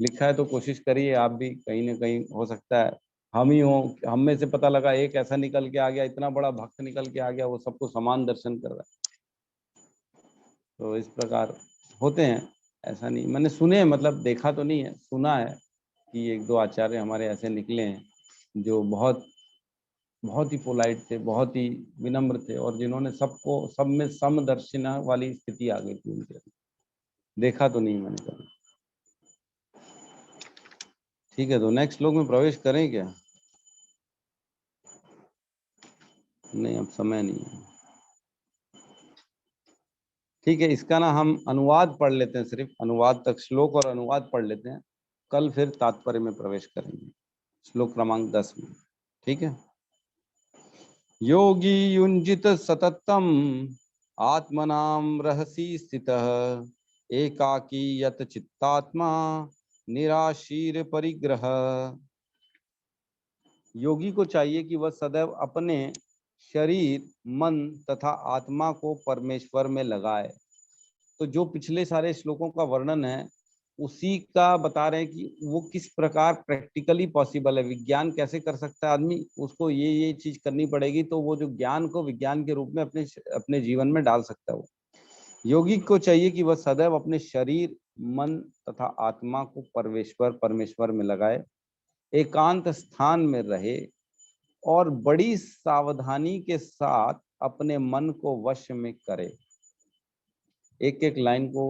B: लिखा है तो कोशिश करिए आप भी, कहीं ना कहीं हो सकता है हम ही हो, हम में से पता लगा एक ऐसा निकल के आ गया, इतना बड़ा भक्त निकल के आ गया, वो सबको समान दर्शन कर रहा है। तो इस प्रकार होते हैं, ऐसा नहीं, मैंने सुने, मतलब देखा तो नहीं है, सुना है कि एक दो आचार्य हमारे ऐसे निकले हैं जो बहुत बहुत ही पोलाइट थे, बहुत ही विनम्र थे, और जिन्होंने सबको सब में समदर्शिना वाली स्थिति आ गई थी उनके। देखा तो नहीं मैंने कभी। ठीक है, तो नेक्स्ट श्लोक में प्रवेश करें क्या? नहीं, अब समय नहीं है। ठीक है, इसका ना हम अनुवाद पढ़ लेते हैं, सिर्फ अनुवाद तक, श्लोक और अनुवाद पढ़ लेते हैं, कल फिर तात्पर्य में प्रवेश करेंगे श्लोक क्रमांक 10 में। ठीक है। योगी युंजित सततम आत्मनाम रहसी स्थितः एकाकी यत चित्तात्मा निराशीर परिग्रह। योगी को चाहिए कि वह सदैव अपने शरीर, मन तथा आत्मा को परमेश्वर में लगाए। तो जो पिछले सारे श्लोकों का वर्णन है उसी का बता रहे हैं कि वो किस प्रकार प्रैक्टिकली पॉसिबल है, विज्ञान कैसे कर सकता है आदमी, उसको ये चीज करनी पड़ेगी तो वो जो ज्ञान को विज्ञान के रूप में अपने जीवन में डाल सकता है। वो योगी को चाहिए कि वह सदैव अपने शरीर, मन तथा आत्मा को परमेश्वर में लगाए, एकांत स्थान में रहे और बड़ी सावधानी के साथ अपने मन को वश में करे। एक एक लाइन को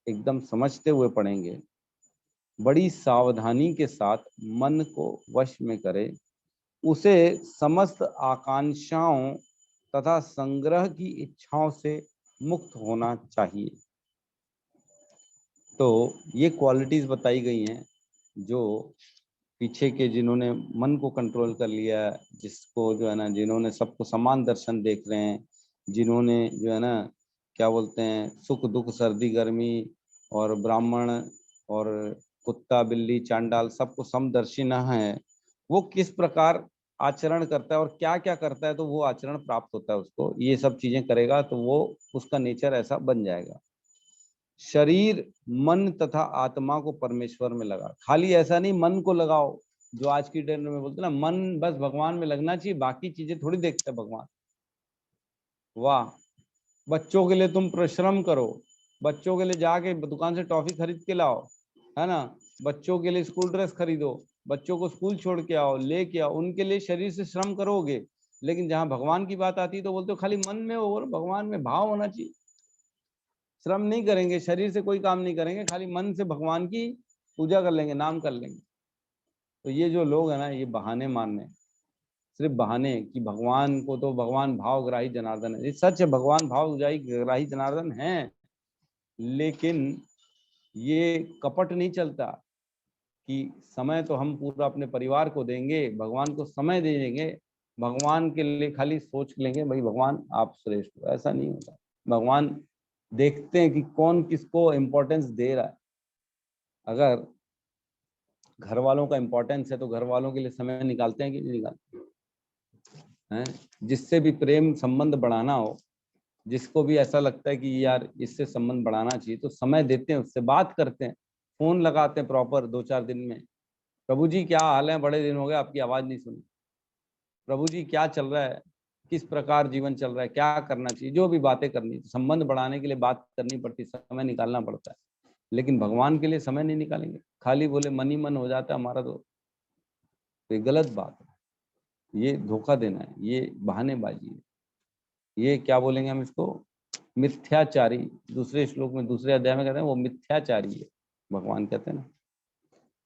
B: एकदम समझते हुए पढ़ेंगे। बड़ी सावधानी के साथ मन को वश में करे, उसे समस्त आकांक्षाओं तथा संग्रह की इच्छाओं से मुक्त होना चाहिए। तो ये क्वालिटीज बताई गई हैं जो पीछे के जिन्होंने मन को कंट्रोल कर लिया, जिसको जो है ना, जिन्होंने सबको समान दर्शन देख रहे हैं, जिन्होंने जो है ना क्या बोलते हैं, सुख दुख सर्दी गर्मी और ब्राह्मण और कुत्ता बिल्ली चांडाल सबको समदर्शी न है, वो किस प्रकार आचरण करता है और क्या क्या करता है तो वो आचरण प्राप्त होता है उसको। ये सब चीजें करेगा तो वो उसका नेचर ऐसा बन जाएगा। शरीर, मन तथा आत्मा को परमेश्वर में लगा। खाली ऐसा नहीं मन को लगाओ, जो आज की डेट में बोलते ना मन बस भगवान में लगना चाहिए, बाकी चीजें थोड़ी देखते हैं भगवान। वाह, बच्चों के लिए तुम परिश्रम करो, बच्चों के लिए जाके दुकान से टॉफी खरीद के लाओ, है ना, बच्चों के लिए स्कूल ड्रेस खरीदो, बच्चों को स्कूल छोड़ के आओ, लेके आओ, उनके लिए शरीर से श्रम करोगे। लेकिन जहां भगवान की बात आती है तो बोलते हो खाली मन में हो, भगवान में भाव होना चाहिए। श्रम नहीं करेंगे, शरीर से कोई काम नहीं करेंगे, खाली मन से भगवान की पूजा कर लेंगे, नाम कर लेंगे। तो ये जो लोग है ना, ये बहाने मारने, सिर्फ बहाने कि भगवान को तो भगवान भावग्राही जनार्दन है। ये सच है, भगवान भावग्राही जनार्दन है, लेकिन ये कपट नहीं चलता कि समय तो हम पूरा अपने परिवार को देंगे, भगवान को समय दे देंगे, भगवान के लिए खाली सोच लेंगे भाई भगवान आप श्रेष्ठ हो। ऐसा नहीं होता। भगवान देखते हैं कि कौन किसको इम्पोर्टेंस दे रहा है। अगर घर वालों का इम्पोर्टेंस है तो घर वालों के लिए समय निकालते हैं कि नहीं निकालते हैं। जिससे भी प्रेम संबंध बढ़ाना हो, जिसको भी ऐसा लगता है कि यार इससे संबंध बढ़ाना चाहिए, तो समय देते हैं, उससे बात करते हैं, फोन लगाते हैं प्रॉपर 2-4 दिन में, प्रभु जी क्या हाल है, बड़े दिन हो गए आपकी आवाज नहीं सुनी, प्रभु जी क्या चल रहा है, किस प्रकार जीवन चल रहा है, क्या करना चाहिए, जो भी बातें करनी, संबंध बढ़ाने के लिए बात करनी पड़ती, समय निकालना पड़ता है। लेकिन भगवान के लिए समय नहीं निकालेंगे, खाली बोले मन ही मन हो जाता है हमारा, तो ये गलत बात है, ये धोखा देना है, ये बहानेबाजी है, ये क्या बोलेंगे हम इसको, मिथ्याचारी। दूसरे श्लोक में, दूसरे अध्याय में कहते हैं वो मिथ्याचारी है, भगवान कहते हैं ना।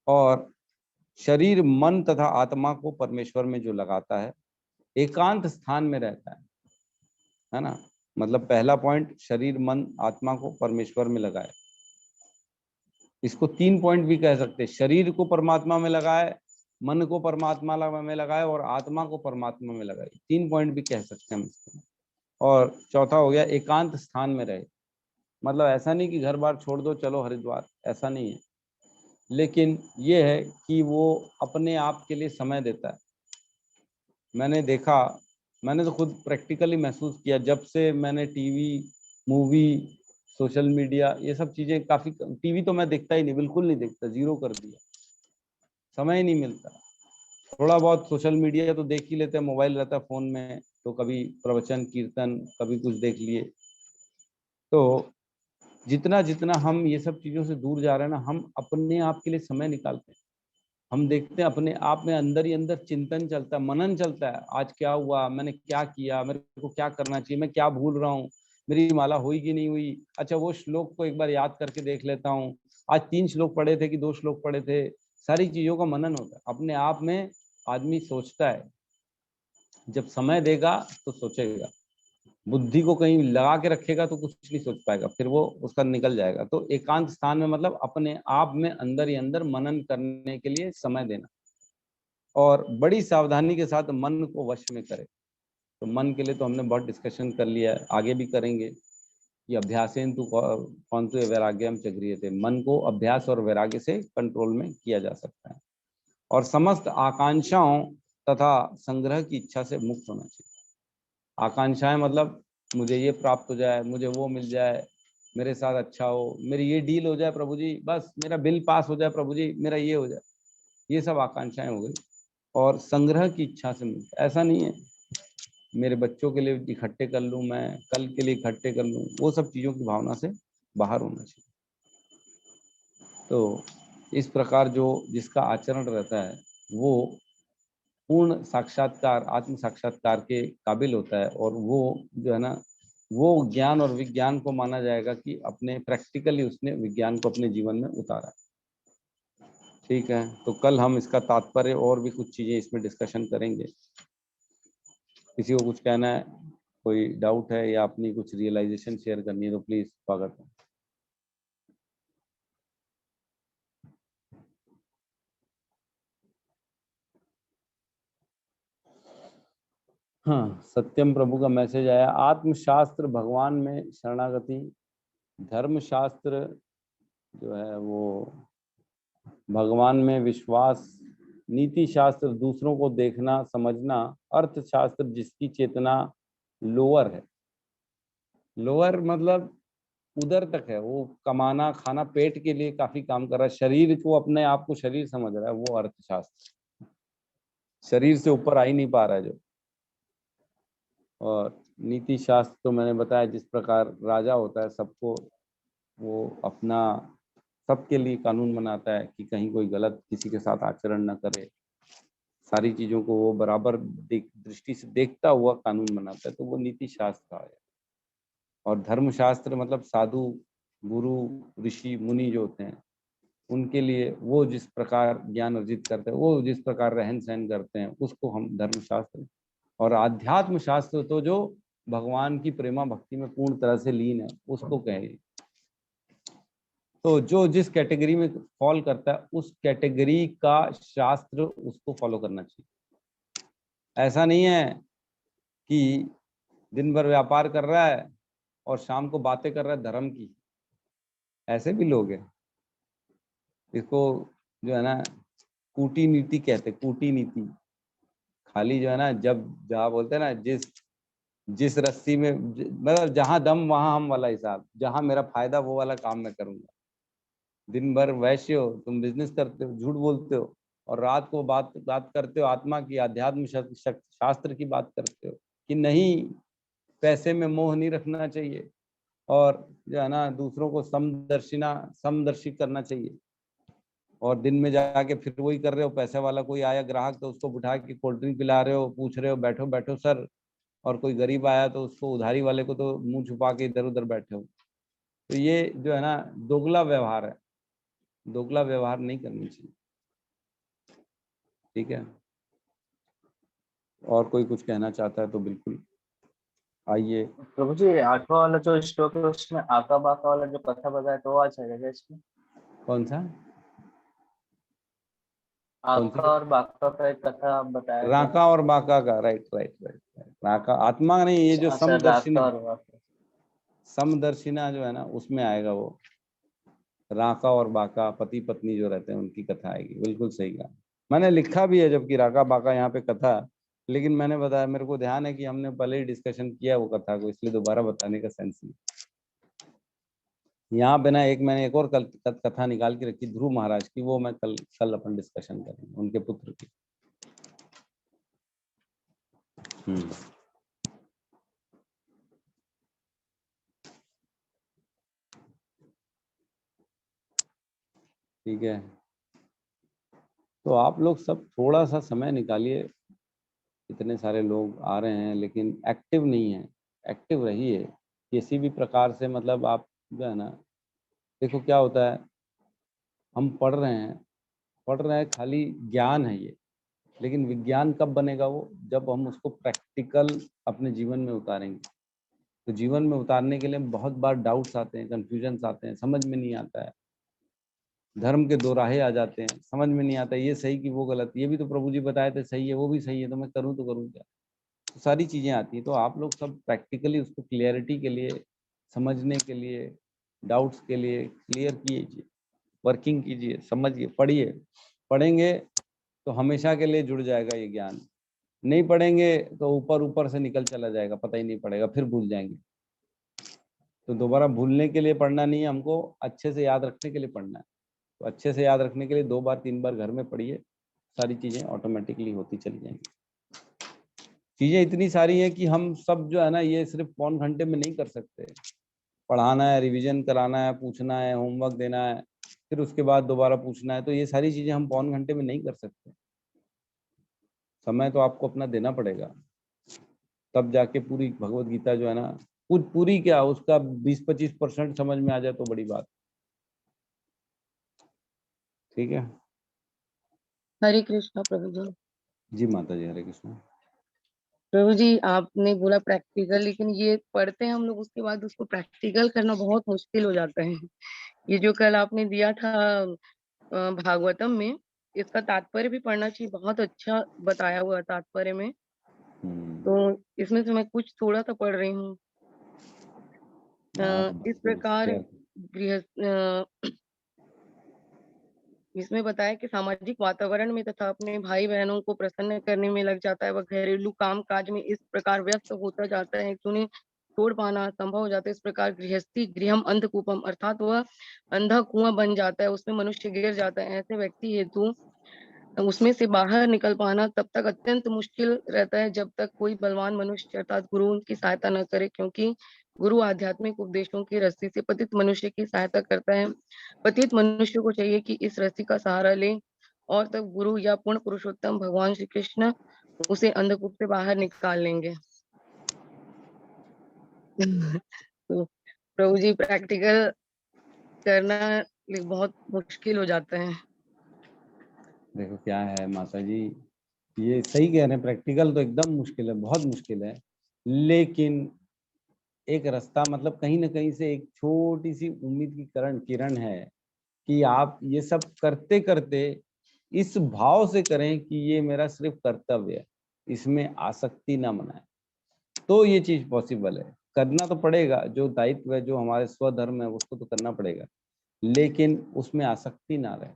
B: और शरीर, मन तथा आत्मा को परमेश्वर में जो लगाता है, एकांत स्थान में रहता है ना। मतलब पहला पॉइंट, शरीर मन आत्मा को परमेश्वर में लगाए। इसको 3 पॉइंट भी कह सकते हैं, शरीर को परमात्मा में लगाए, मन को परमात्मा में लगाए और आत्मा को परमात्मा में लगाए। 3 पॉइंट भी कह सकते हैं हम इसको। और चौथा हो गया एकांत स्थान में रहे। मतलब ऐसा नहीं कि घर बार छोड़ दो चलो हरिद्वार, ऐसा नहीं है, लेकिन ये है कि वो अपने आप के लिए समय देता है। मैंने देखा, मैंने तो खुद प्रैक्टिकली महसूस किया, जब से मैंने टीवी, मूवी, सोशल मीडिया, ये सब चीजें काफी, टीवी तो मैं देखता ही नहीं, बिल्कुल नहीं देखता, जीरो कर दिया, समय ही नहीं मिलता। थोड़ा बहुत सोशल मीडिया तो देख ही लेते हैं, मोबाइल रहता है फोन में, तो कभी प्रवचन कीर्तन, कभी कुछ देख लिए। तो जितना जितना हम ये सब चीजों से दूर जा रहे हैं ना, हम अपने आप के लिए समय निकालते हैं, हम देखते हैं अपने आप में, अंदर ही अंदर चिंतन चलता है, मनन चलता है, आज क्या हुआ, मैंने क्या किया, मेरे को क्या करना चाहिए, मैं क्या भूल रहा हूँ, मेरी माला हुई कि नहीं हुई, अच्छा वो श्लोक को एक बार याद करके देख लेता हूँ, आज 3 श्लोक पढ़े थे कि 2 श्लोक पढ़े थे। सारी चीजों का मनन होता है अपने आप में, आदमी सोचता है। जब समय देगा तो सोचेगा, बुद्धि को कहीं लगा के रखेगा तो कुछ नहीं सोच पाएगा, फिर वो उसका निकल जाएगा। तो एकांत स्थान में मतलब अपने आप में अंदर ही अंदर मनन करने के लिए समय देना, और बड़ी सावधानी के साथ मन को वश में करे। तो मन के लिए तो हमने बहुत डिस्कशन कर लिया है, आगे भी करेंगे कि अभ्यासेन तु कौन तो वैराग्यम च गृह्यते, मन को अभ्यास और वैराग्य से कंट्रोल में किया जा सकता है। और समस्त आकांक्षाओं तथा संग्रह की इच्छा से मुक्त होना चाहिए। आकांक्षाएं मतलब मुझे ये प्राप्त हो जाए, मुझे वो मिल जाए, मेरे साथ अच्छा हो, मेरी ये डील हो जाए प्रभु जी, बस मेरा बिल पास हो जाए प्रभु जी, मेरा ये हो जाए। ये सब आकांक्षाएं हो गई और संग्रह की इच्छा से मिलता। ऐसा नहीं है मेरे बच्चों के लिए इकट्ठे कर लूं, मैं कल के लिए इकट्ठे कर लूं, वो सब चीजों की भावना से बाहर होना चाहिए। तो इस प्रकार जो जिसका आचरण रहता है वो पूर्ण साक्षात्कार, आत्म साक्षात्कार के काबिल होता है। और वो जो है ना, वो ज्ञान और विज्ञान को माना जाएगा कि अपने प्रैक्टिकली उसने विज्ञान को अपने जीवन में उतारा। ठीक है, तो कल हम इसका तात्पर्य और भी कुछ चीजें इसमें डिस्कशन करेंगे। किसी को कुछ कहना है, कोई डाउट है या अपनी कुछ रियलाइजेशन शेयर करनी है तो प्लीज स्वागत है। हाँ, सत्यम प्रभु का मैसेज आया। आत्मशास्त्र भगवान में शरणागति, धर्मशास्त्र जो है वो भगवान में विश्वास, नीति शास्त्र दूसरों को देखना समझना, अर्थशास्त्र जिसकी चेतना लोअर है। लोअर मतलब उधर तक है, वो कमाना खाना पेट के लिए काफी काम कर रहा है, शरीर को अपने आप को शरीर समझ रहा है, वो अर्थशास्त्र। शरीर से ऊपर आ ही नहीं पा रहा है जो। और नीति शास्त्र तो मैंने बताया, जिस प्रकार राजा होता है सबको वो अपना सबके लिए कानून बनाता है कि कहीं कोई गलत किसी के साथ आचरण न करे, सारी चीजों को वो बराबर दृष्टि से देखता हुआ कानून बनाता है, तो वो नीति शास्त्र है। और धर्मशास्त्र मतलब साधु गुरु ऋषि मुनि जो होते हैं उनके लिए वो जिस प्रकार ज्ञान अर्जित करते हैं, वो जिस प्रकार रहन सहन करते हैं, उसको हम धर्मशास्त्र। और आध्यात्म शास्त्र तो जो भगवान की प्रेमा भक्ति में पूर्ण तरह से लीन है उसको कहें। तो जो जिस कैटेगरी में फॉल करता है उस कैटेगरी का शास्त्र उसको फॉलो करना चाहिए। ऐसा नहीं है कि दिन भर व्यापार कर रहा है और शाम को बातें कर रहा है धर्म की। ऐसे भी लोग हैं, इसको जो है ना कूटनीति कहते, कूटनीति। खाली जो है ना, जब जहाँ बोलते हैं ना, जिस रस्सी में मतलब जहां दम वहां हम वाला हिसाब, जहां मेरा फायदा वो वाला काम मैं करूंगा। दिन भर वैश्य हो, तुम बिजनेस करते हो, झूठ बोलते हो, और रात को बात करते हो आत्मा की, आध्यात्म शास्त्र की बात करते हो कि नहीं पैसे में मोह नहीं रखना चाहिए, और जो है ना दूसरों को समदर्शी करना चाहिए। और दिन में जाके फिर वही कर रहे हो, पैसे वाला कोई आया ग्राहक तो उसको बिठा के कोल्ड ड्रिंक पिला रहे हो, पूछ रहे हो बैठो बैठो सर, और कोई गरीब आया तो उसको उधारी वाले को तो मुंह छुपा के इधर उधर बैठे हो। तो ये जो है ना दोगला व्यवहार है, दोगला व्यवहार नहीं करनी चाहिए। ठीक है, और कोई कुछ कहना चाहता है तो बिल्कुल आइए।
F: प्रभु जी, 8वां वाला जो श्लोक है उसमें आका बाका वाला जो कथा बताया तो वो आ जाएगा इसमें?
B: कौन सा?
F: आका और बाका का एक कथा बताया गया।
B: राका और बाका का, राइट राइट राइट। राका आत्मा नहीं, ये जो
F: सर, राका और बाका,
B: समदर्शिना जो है ना उसमें आएगा वो। राका और बाका पति पत्नी जो रहते हैं उनकी कथा आएगी। बिल्कुल सही कहा, मैंने लिखा भी है जबकि राका बाका यहाँ पे कथा, लेकिन मैंने बताया मेरे को ध्यान है कि हमने पहले ही डिस्कशन किया वो कथा को, इसलिए दोबारा बताने का सेंस नहीं। यहाँ पे ना मैंने एक और कथा निकाल के रखी ध्रुव महाराज की, वो मैं कल अपन डिस्कशन करेंगे, उनके पुत्र की। ठीक है, तो आप लोग सब थोड़ा सा समय निकालिए। इतने सारे लोग आ रहे हैं लेकिन एक्टिव नहीं है, एक्टिव रहिए किसी भी प्रकार से। मतलब आप जो है ना, देखो क्या होता है, हम पढ़ रहे हैं खाली ज्ञान है ये, लेकिन विज्ञान कब बनेगा वो, जब हम उसको प्रैक्टिकल अपने जीवन में उतारेंगे। तो जीवन में उतारने के लिए बहुत बार डाउट्स आते हैं, कंफ्यूजन्स आते हैं, समझ में नहीं आता है, धर्म के दो राहें आ जाते हैं, समझ में नहीं आता ये सही कि वो गलत, ये भी तो प्रभु जी बताए थे सही है, वो भी सही है, तो मैं करूँ तो करूँ क्या। तो सारी चीजें आती हैं। तो आप लोग सब प्रैक्टिकली उसको क्लियरिटी के लिए, समझने के लिए, डाउट्स के लिए क्लियर कीजिए, वर्किंग कीजिए, समझिए, पढ़िए। पढ़ेंगे तो हमेशा के लिए जुड़ जाएगा ये ज्ञान, नहीं पढ़ेंगे तो ऊपर ऊपर से निकल चला जाएगा, पता ही नहीं पड़ेगा, फिर भूल जाएंगे। तो दोबारा भूलने के लिए पढ़ना नहीं है, हमको अच्छे से याद रखने के लिए पढ़ना है। तो अच्छे से याद रखने के लिए 2 बार 3 बार घर में पढ़िए, सारी चीजें ऑटोमेटिकली होती चली जाएंगी। चीजें इतनी सारी हैं कि हम सब जो है ना ये सिर्फ पौन घंटे में नहीं कर सकते। पढ़ाना है, रिवीजन कराना है, पूछना है, होमवर्क देना है, फिर उसके बाद दोबारा पूछना है, तो ये सारी चीजें हम पौन घंटे में नहीं कर सकते। समय तो आपको अपना देना पड़ेगा, तब जाके पूरी भगवत गीता जो है ना, पूरी क्या उसका 20-25% समझ में आ जाए तो बड़ी बात। ठीक है,
A: हरे कृष्णा प्रभु जी।
B: जी माता जी, हरे कृष्णा।
A: प्रभु जी आपने बोला प्रैक्टिकल, लेकिन ये पढ़ते हैं हम लोग, उसके बाद उसको प्रैक्टिकल करना बहुत मुश्किल हो जाता है। ये जो कल आपने दिया था भागवतम में, इसका तात्पर्य भी पढ़ना चाहिए, बहुत अच्छा बताया हुआ तात्पर्य में। तो इसमें से मैं कुछ थोड़ा सा पढ़ रही हूँ। इस प्रकार इसमें बताया कि सामाजिक वातावरण में तथा अपने भाई बहनों को प्रसन्न करने में लग जाता है, वह घरेलू काम काज में इस प्रकार व्यस्त होता जाता है कि उन्हें छोड़ पाना असंभव हो जाता है। इस प्रकार गृहस्थी गृहम अंधकूपम, अर्थात वह अंधा कुआं बन जाता है, उसमें मनुष्य गिर जाता है। ऐसे व्यक्ति हेतु उसमें से बाहर निकल पाना तब तक अत्यंत मुश्किल रहता है जब तक कोई बलवान मनुष्य अर्थात गुरु उनकी सहायता न करे, क्योंकि गुरु आध्यात्मिक उपदेशों की रस्सी से पतित मनुष्य की सहायता करता है। पतित मनुष्य को चाहिए कि इस रस्सी का सहारा ले, और तब गुरु या पूर्ण पुरुषोत्तम भगवान श्री कृष्ण उसे अंधकूप से बाहर निकाल लेंगे। तो प्रभु जी प्रैक्टिकल करना बहुत मुश्किल हो जाता है।
B: देखो क्या है माता जी, ये सही कह रहे हैं, प्रैक्टिकल तो एकदम मुश्किल है, बहुत मुश्किल है, लेकिन एक रास्ता, मतलब कहीं ना कहीं से एक छोटी सी उम्मीद की किरण है कि आप ये सब करते करते इस भाव से करें कि ये मेरा सिर्फ कर्तव्य है, इसमें आसक्ति ना मनाए, तो ये चीज पॉसिबल है। करना तो पड़ेगा, जो दायित्व है, जो हमारे स्वधर्म है, उसको तो करना पड़ेगा, लेकिन उसमें आसक्ति ना रहे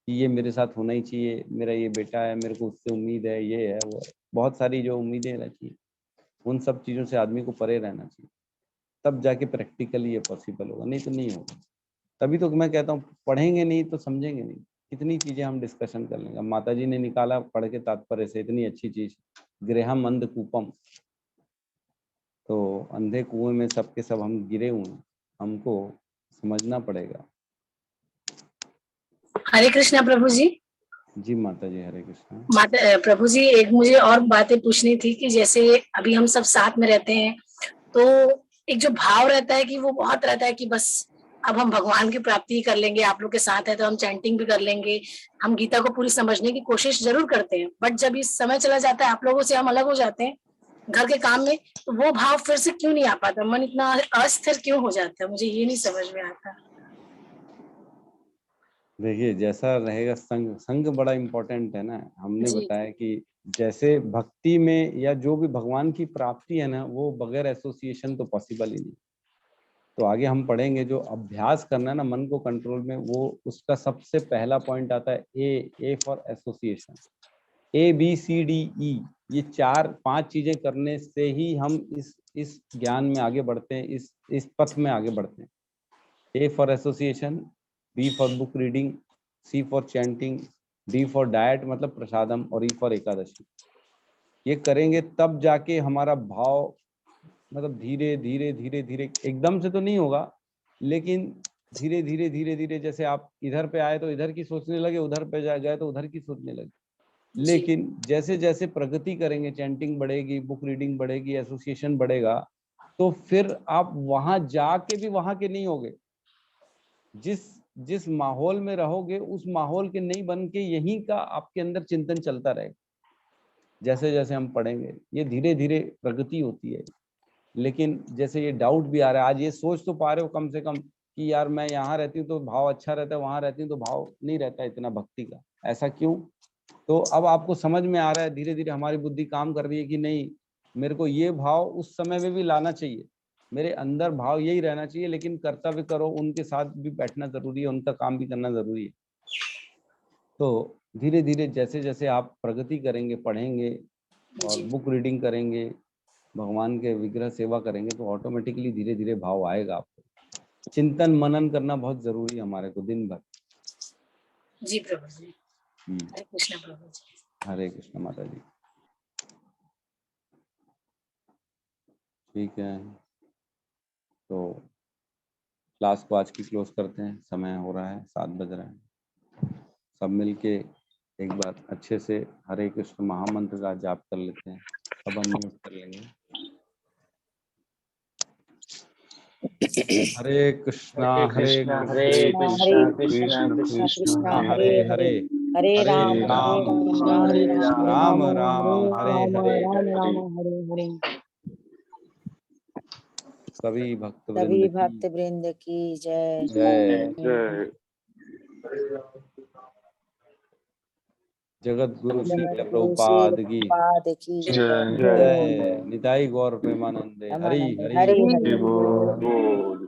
B: कि ये मेरे साथ होना ही चाहिए, मेरा ये बेटा है, मेरे को उससे उम्मीद है, ये है वो है, बहुत सारी जो उम्मीदें रहती है, उन सब चीजों से आदमी को परे रहना चाहिए, तब जाके प्रैक्टिकली ये पॉसिबल होगा, नहीं तो नहीं होगा। तभी तो मैं कहता हूँ पढ़ेंगे नहीं तो समझेंगे नहीं, कितनी चीजें हम डिस्कशन कर लेंगे। माता जी ने निकाला पढ़ के तात्पर्य से इतनी अच्छी चीज, गृहम अंधकूपम, तो अंधे कुएं में सबके सब हम गिरे हुए हैं, हमको समझना पड़ेगा।
H: हरे कृष्णा प्रभु जी।
B: जी माता जी, हरे कृष्णा।
H: माता प्रभु जी, एक मुझे और बातें पूछनी थी कि जैसे अभी हम सब साथ में रहते हैं, तो एक जो भाव रहता है कि वो बहुत रहता है कि बस अब हम भगवान की प्राप्ति कर लेंगे, आप लोग के साथ है तो हम चैंटिंग भी कर लेंगे, हम गीता को पूरी समझने की कोशिश जरूर करते हैं, बट जब इस समय चला जाता है, आप लोगों से हम अलग हो जाते हैं घर के काम में, तो वो भाव फिर से क्यों नहीं आ पाता, मन इतना अस्थिर क्यों हो जाता है, मुझे ये नहीं समझ में आता।
B: देखिए जैसा रहेगा संग, संग बड़ा इम्पोर्टेंट है ना। हमने
H: जी।
B: बताया कि जैसे भक्ति में या जो भी भगवान की प्राप्ति है ना, वो बगैर एसोसिएशन तो पॉसिबल ही नहीं। तो आगे हम पढ़ेंगे, जो अभ्यास करना है ना मन को कंट्रोल में, वो उसका सबसे पहला पॉइंट आता है ए फॉर एसोसिएशन। ABCDE, ये 4-5 चीजें करने से ही हम इस ज्ञान में आगे बढ़ते हैं, इस पथ में आगे बढ़ते हैं। A for association, B for book reading, C for chanting, D for diet मतलब प्रसादम, और E फॉर एकादशी। ये करेंगे तब जाके हमारा भाव, मतलब धीरे धीरे धीरे धीरे, एकदम से तो नहीं होगा, लेकिन धीरे धीरे धीरे धीरे, जैसे आप इधर पे आए तो इधर की सोचने लगे, उधर पे गए तो उधर की सोचने लगे। लेकिन जैसे जैसे प्रगति करेंगे, चैंटिंग बढ़ेगी, बुक रीडिंग बढ़ेगी, एसोसिएशन बढ़ेगा, तो फिर आप वहां जाके भी वहां के नहीं होगे। जिस माहौल में रहोगे उस माहौल के नहीं बन के यहीं का आपके अंदर चिंतन चलता रहेगा। जैसे जैसे हम पढ़ेंगे ये धीरे धीरे प्रगति होती है। लेकिन जैसे ये डाउट भी आ रहा है, आज ये सोच तो पा रहे हो कम से कम कि यार मैं यहाँ रहती हूँ तो भाव अच्छा रहता है, वहां रहती हूँ तो भाव नहीं रहता इतना भक्ति का, ऐसा क्यों? तो अब आपको समझ में आ रहा है, धीरे धीरे हमारी बुद्धि काम कर रही है कि नहीं, मेरे को ये भाव उस समय में भी लाना चाहिए, मेरे अंदर भाव यही रहना चाहिए, लेकिन कर्तव्य करो, उनके साथ भी बैठना जरूरी है, उनका काम भी करना जरूरी है। तो धीरे धीरे जैसे जैसे आप प्रगति करेंगे, पढ़ेंगे और बुक रीडिंग करेंगे, भगवान के विग्रह सेवा करेंगे तो ऑटोमेटिकली धीरे धीरे भाव आएगा आपको। चिंतन मनन करना बहुत जरूरी है हमारे को दिन भर।
H: जी प्रभु जी। हरे कृष्ण प्रभु जी।
B: हरे कृष्ण माता जी। ठीक है, तो क्लास को आज की क्लोज करते हैं। समय हो रहा है, 7 बज रहे हैं। सब मिलके एक बार अच्छे से हरे कृष्ण महामंत्र का जाप कर लेते हैं। सब अनम्यूट कर लेंगे। हरे कृष्णा कृष्णा कृष्ण कृष्ण हरे हरे,
A: हरे
B: राम
A: कृष्णा
B: हरे
A: हरे
B: राम,
A: राम
B: राम हरे हरे।
A: हरे हरे।
B: सभी भक्त
I: सभी
B: वृंद
I: भक्त
B: की
I: वृंद की जय।
B: जय।
G: जय।
B: जगत गुरु श्री
I: गुरु
B: प्रभुपाद की
I: पाद की
G: जय।
B: जय। निताई गौर प्रेमानंदे। हरि
I: रामानंद
B: हरि
I: हरि
B: बोल।
I: हरि
G: बोल।